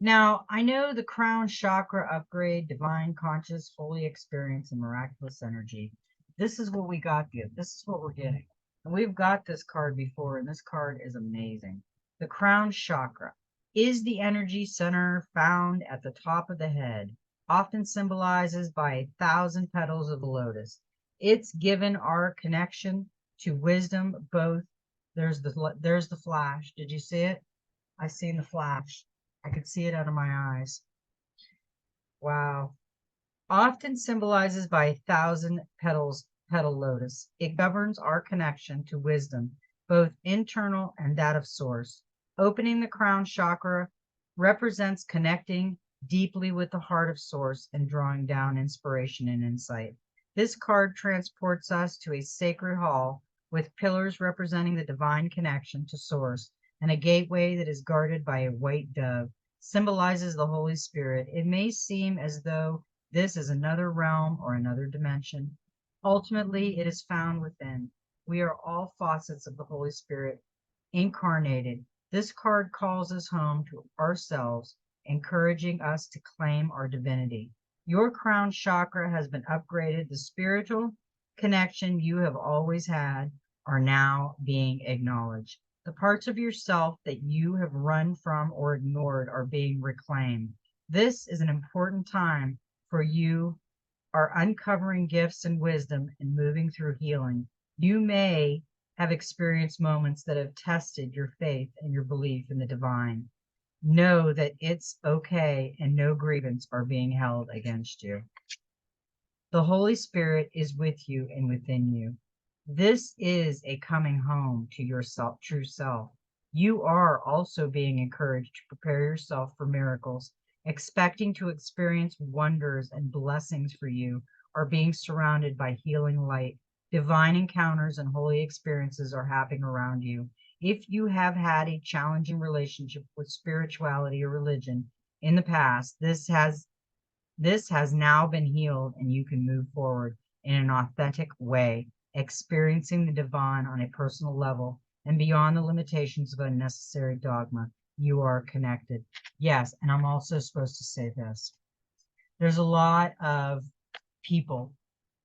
Now, I know the crown chakra upgrade, divine conscious, holy experience, and miraculous energy. This is what we got here. This is what we're getting. And we've got this card before, and this card is amazing. The crown chakra is the energy center found at the top of the head, often symbolizes by 1,000 petals of the lotus. It's given our connection to wisdom, both. There's the flash. Did you see it? I seen the flash. I could see it out of my eyes. Wow. Often symbolizes by 1,000 petal lotus. It governs our connection to wisdom, both internal and that of source. Opening the crown chakra represents connecting deeply with the heart of source and drawing down inspiration and insight. This card transports us to a sacred hall with pillars representing the divine connection to source and a gateway that is guarded by a white dove, symbolizes the Holy Spirit. It may seem as though this is another realm or another dimension. Ultimately, it is found within. We are all facets of the Holy Spirit incarnated. This card calls us home to ourselves, encouraging us to claim our divinity. Your crown chakra has been upgraded. The spiritual connection you have always had are now being acknowledged. The parts of yourself that you have run from or ignored are being reclaimed. This is an important time for you are uncovering gifts and wisdom and moving through healing. You may have experienced moments that have tested your faith and your belief in the divine. Know that it's okay and no grievance are being held against you. The Holy Spirit is with you and within you. This is a coming home to yourself, true self. You are also being encouraged to prepare yourself for miracles, expecting to experience wonders and blessings for you are being surrounded by healing light. Divine encounters and holy experiences are happening around you. If you have had a challenging relationship with spirituality or religion in the past, this has now been healed and you can move forward in an authentic way, experiencing the divine on a personal level and beyond the limitations of unnecessary dogma. You are connected. Yes, and I'm also supposed to say this. There's a lot of people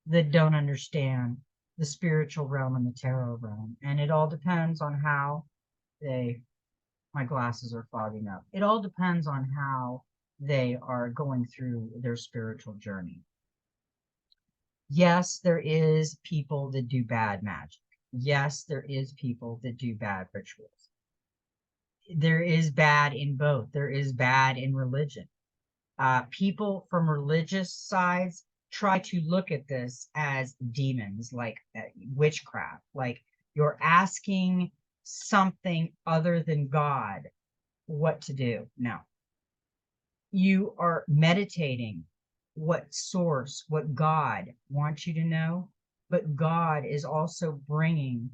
that don't understand the spiritual realm and the tarot realm, and it all depends on how my glasses are fogging up. It all depends on how they are going through their spiritual journey. Yes, there is people that do bad magic. Yes, there is people that do bad rituals. There is bad in both. There is bad in religion. People from religious sides try to look at this as demons, like witchcraft, like you're asking something other than God what to do. No, you are meditating what source, what God wants you to know, but God is also bringing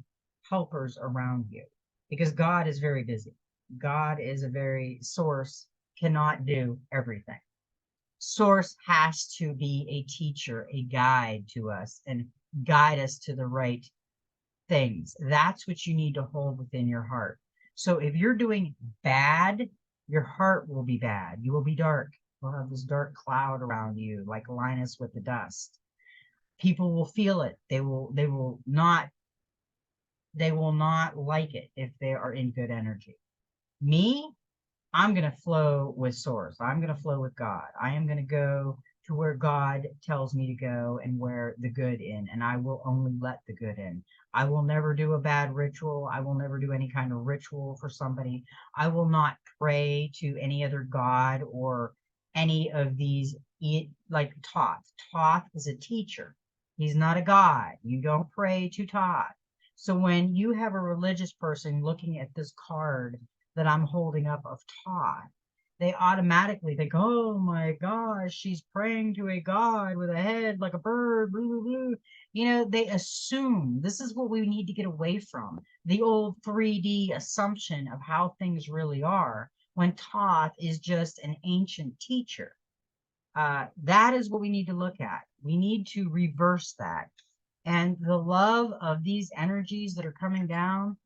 helpers around you because God is very busy. God is a very source, cannot do everything. Source has to be a teacher, a guide to us and guide us to the right things. That's what you need to hold within your heart. So if you're doing bad, your heart will be bad. You will be dark. You'll have this dark cloud around you, like Linus with the dust. People will feel it. They will not like it if they are in good energy. Me, I'm going to flow with source. I'm going to flow with God. I am going to go to where God tells me to go and where the good in, and I will only let the good in. I will never do a bad ritual. I will never do any kind of ritual for somebody. I will not pray to any other God or any of these, like Thoth. Thoth is a teacher. He's not a God. You don't pray to Thoth. So when you have a religious person looking at this card that I'm holding up of Thoth, they automatically think, oh my gosh, she's praying to a god with a head like a bird, blue, blue, blue. You know, they assume. This is what we need to get away from. The old 3D assumption of how things really are, when Thoth is just an ancient teacher. That is what we need to look at. We need to reverse that. And the love of these energies that are coming down,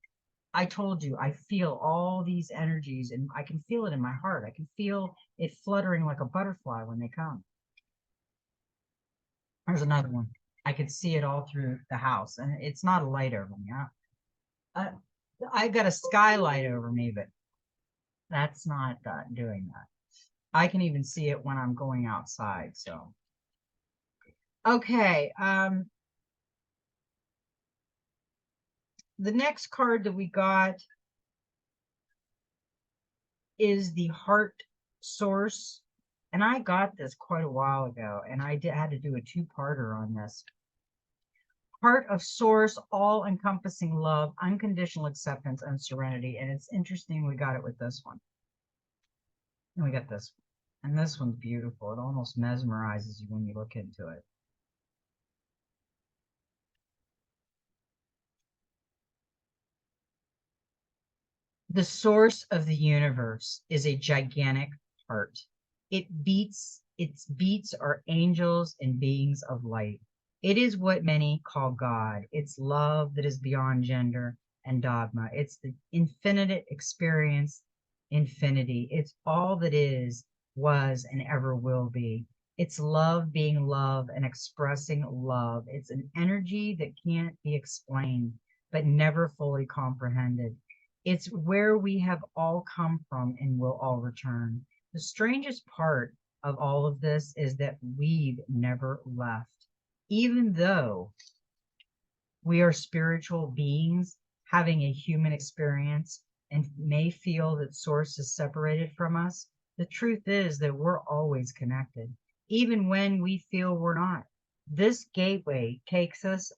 I told you, I feel all these energies and I can feel it in my heart. I can feel it fluttering like a butterfly when they come. There's another one. I could see it all through the house, and it's not a light over me. I got a skylight over me, but that's not doing that. I can even see it when I'm going outside. So, okay. The next card that we got is the heart source. And I got this quite a while ago, and I had to do a two-parter on this. Heart of source, all-encompassing love, unconditional acceptance, and serenity. And it's interesting we got it with this one. And we got this one. And this one's beautiful. It almost mesmerizes you when you look into it. The source of the universe is a gigantic heart. Its beats are angels and beings of light. It is what many call God. It's love that is beyond gender and dogma. It's the infinite experience, infinity. It's all that is, was, and ever will be. It's love being love and expressing love. It's an energy that can't be explained, but never fully comprehended. It's where we have all come from and will all return. The strangest part of all of this is that we've never left. Even though we are spiritual beings having a human experience and may feel that source is separated from us, the truth is that we're always connected, even when we feel we're not. This gateway takes us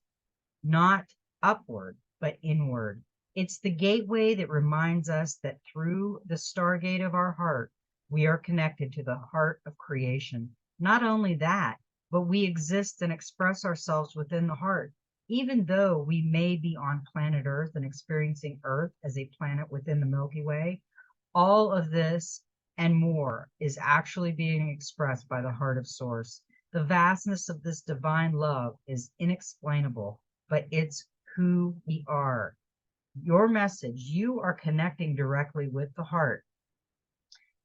not upward, but inward. It's the gateway that reminds us that through the stargate of our heart, we are connected to the heart of creation. Not only that, but we exist and express ourselves within the heart. Even though we may be on planet Earth and experiencing Earth as a planet within the Milky Way, all of this and more is actually being expressed by the heart of Source. The vastness of this divine love is inexplainable, but it's who we are. Your message, you are connecting directly with the heart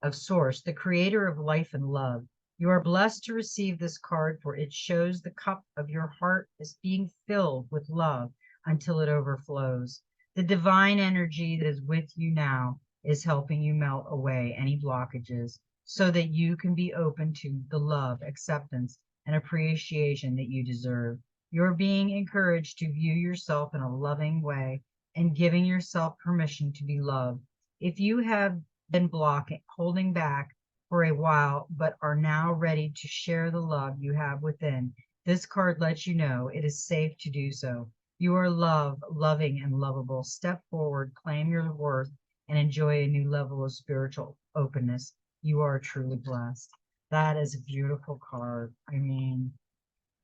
of Source, the creator of life and love. You are blessed to receive this card, for it shows the cup of your heart is being filled with love until it overflows. The divine energy that is with you now is helping you melt away any blockages so that you can be open to the love, acceptance, and appreciation that you deserve. You're being encouraged to view yourself in a loving way and giving yourself permission to be loved. If you have been blocking, holding back for a while, but are now ready to share the love you have within, this card lets you know it is safe to do so. You are loved, loving, and lovable. Step forward, claim your worth, and enjoy a new level of spiritual openness. You are truly blessed. That is a beautiful card. I mean,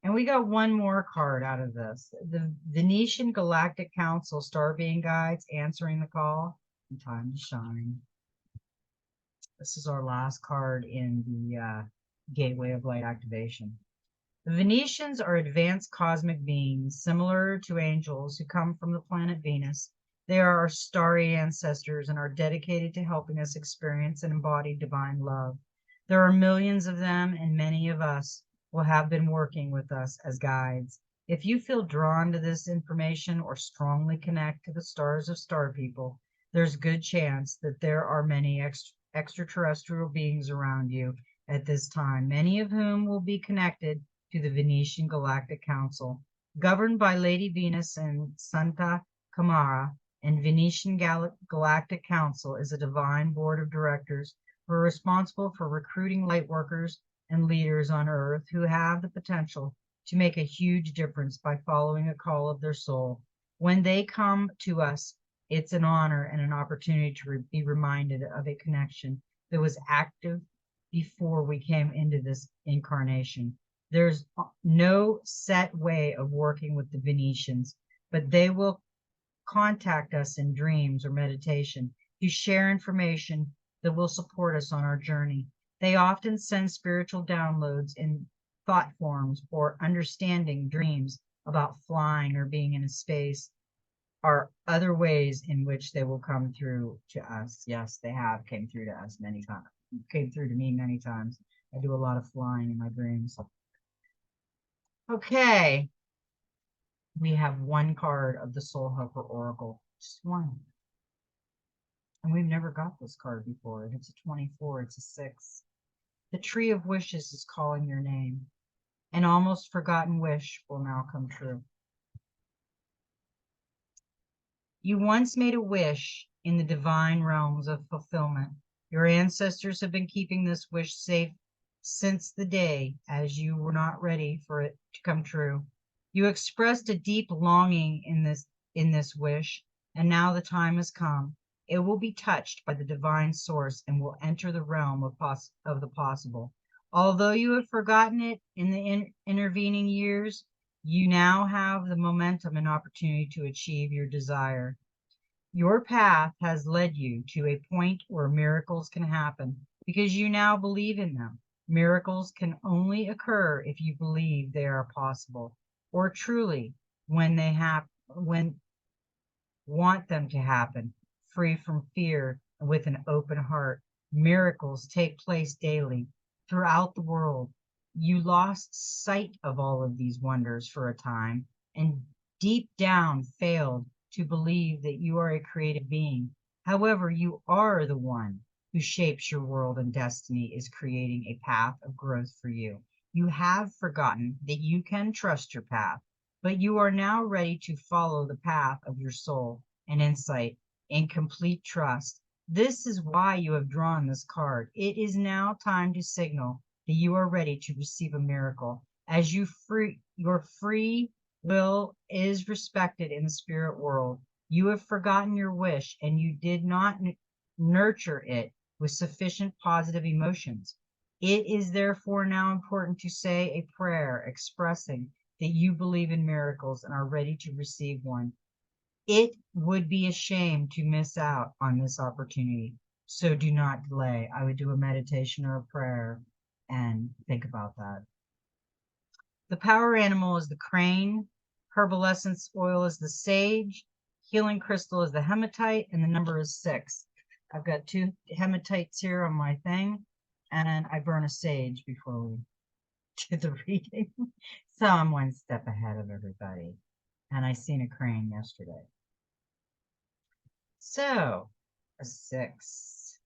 and we got one more card out of this. The Venetian Galactic Council Star Being Guides answering the call. Time to shine. This is our last card in the Gateway of Light activation. The Venetians are advanced cosmic beings similar to angels who come from the planet Venus. They are our starry ancestors and are dedicated to helping us experience and embody divine love. There are millions of them, and many of us will have been working with us as guides. If you feel drawn to this information or strongly connect to the stars of star people, there's good chance that there are many extraterrestrial beings around you at this time, many of whom will be connected to the Venetian Galactic Council, governed by Lady Venus and Santa Camara. And Venetian Galactic Council is a divine board of directors who are responsible for recruiting light workers and leaders on Earth who have the potential to make a huge difference by following a call of their soul. When they come to us, it's an honor and an opportunity to be reminded of a connection that was active before we came into this incarnation. There's no set way of working with the Venetians, but they will contact us in dreams or meditation to share information that will support us on our journey. They often send spiritual downloads in thought forms or understanding dreams about flying or being in a space or other ways in which they will come through to us. Yes, they have came through to us many times, came through to me many times. I do a lot of flying in my dreams. Okay, we have one card of the Soul Helper Oracle, just one. And we've never got this card before. It's a 24, it's a 6. The Tree of Wishes is calling your name. An almost forgotten wish will now come true. You once made a wish in the divine realms of fulfillment. Your ancestors have been keeping this wish safe since the day as you were not ready for it to come true. You expressed a deep longing in this wish, and now the time has come. It will be touched by the divine source and will enter the realm of the possible. Although you have forgotten it in the intervening years, you now have the momentum and opportunity to achieve your desire. Your path has led you to a point where miracles can happen because you now believe in them. Miracles can only occur if you believe they are possible, or truly when they when want them to happen, free from fear and with an open heart. Miracles take place daily throughout the world. You lost sight of all of these wonders for a time and deep down failed to believe that you are a creative being. However, you are the one who shapes your world, and destiny is creating a path of growth for you. You have forgotten that you can trust your path, but you are now ready to follow the path of your soul and insight in complete trust. This is why you have drawn this card. It is now time to signal that you are ready to receive a miracle. As your free will is respected in the spirit world. You have forgotten your wish and you did not nurture it with sufficient positive emotions. It is therefore now important to say a prayer expressing that you believe in miracles and are ready to receive one. It would be a shame to miss out on this opportunity. So do not delay. I would do a meditation or a prayer and think about that. The power animal is the crane. Herbal essence oil is the sage. Healing crystal is the hematite, and the number is 6. I've got 2 hematites here on my thing, and I burn a sage before we do the reading. So I'm one step ahead of everybody. And I seen a crane yesterday. So, a 6.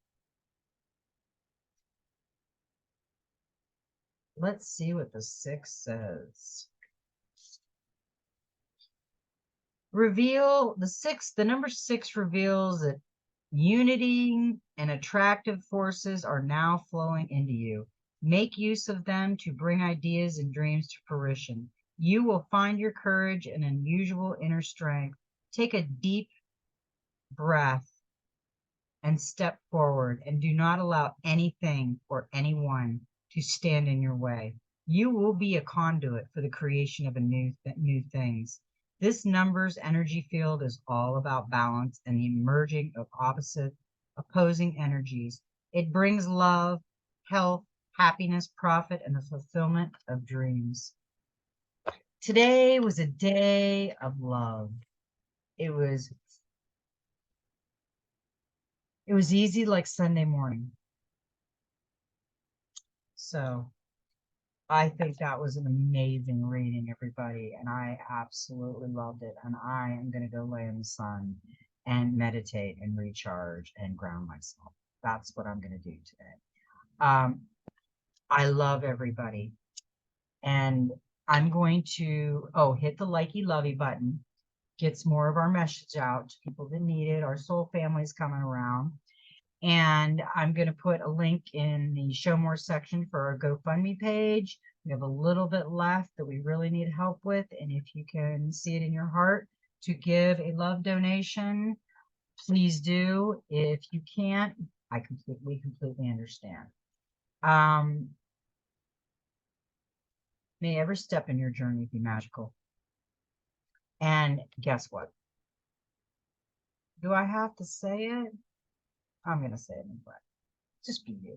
Let's see what the 6 says. The number 6 reveals that unity and attractive forces are now flowing into you. Make use of them to bring ideas and dreams to fruition. You will find your courage and unusual inner strength. Take a deep breath and step forward, and do not allow anything or anyone to stand in your way. You will be a conduit for the creation of new things. This numbers energy field is all about balance and the merging of opposing energies. It brings love, health, happiness, profit, and the fulfillment of dreams. Today was a day of love. It was easy like Sunday morning. So I think that was an amazing reading, everybody, and I absolutely loved it. And I am going to go lay in the sun and meditate and recharge and ground myself. That's what I'm going to do today. I love everybody. And I'm going to, hit the likey lovey button. Gets more of our message out to people that need it. Our soul family is coming around. And I'm going to put a link in the show more section for our GoFundMe page. We have a little bit left that we really need help with. And if you can see it in your heart to give a love donation, please do. If you can't, we completely understand. May every step in your journey be magical. And guess what? Do I have to say it? I'm going to say it anyway. Just be you.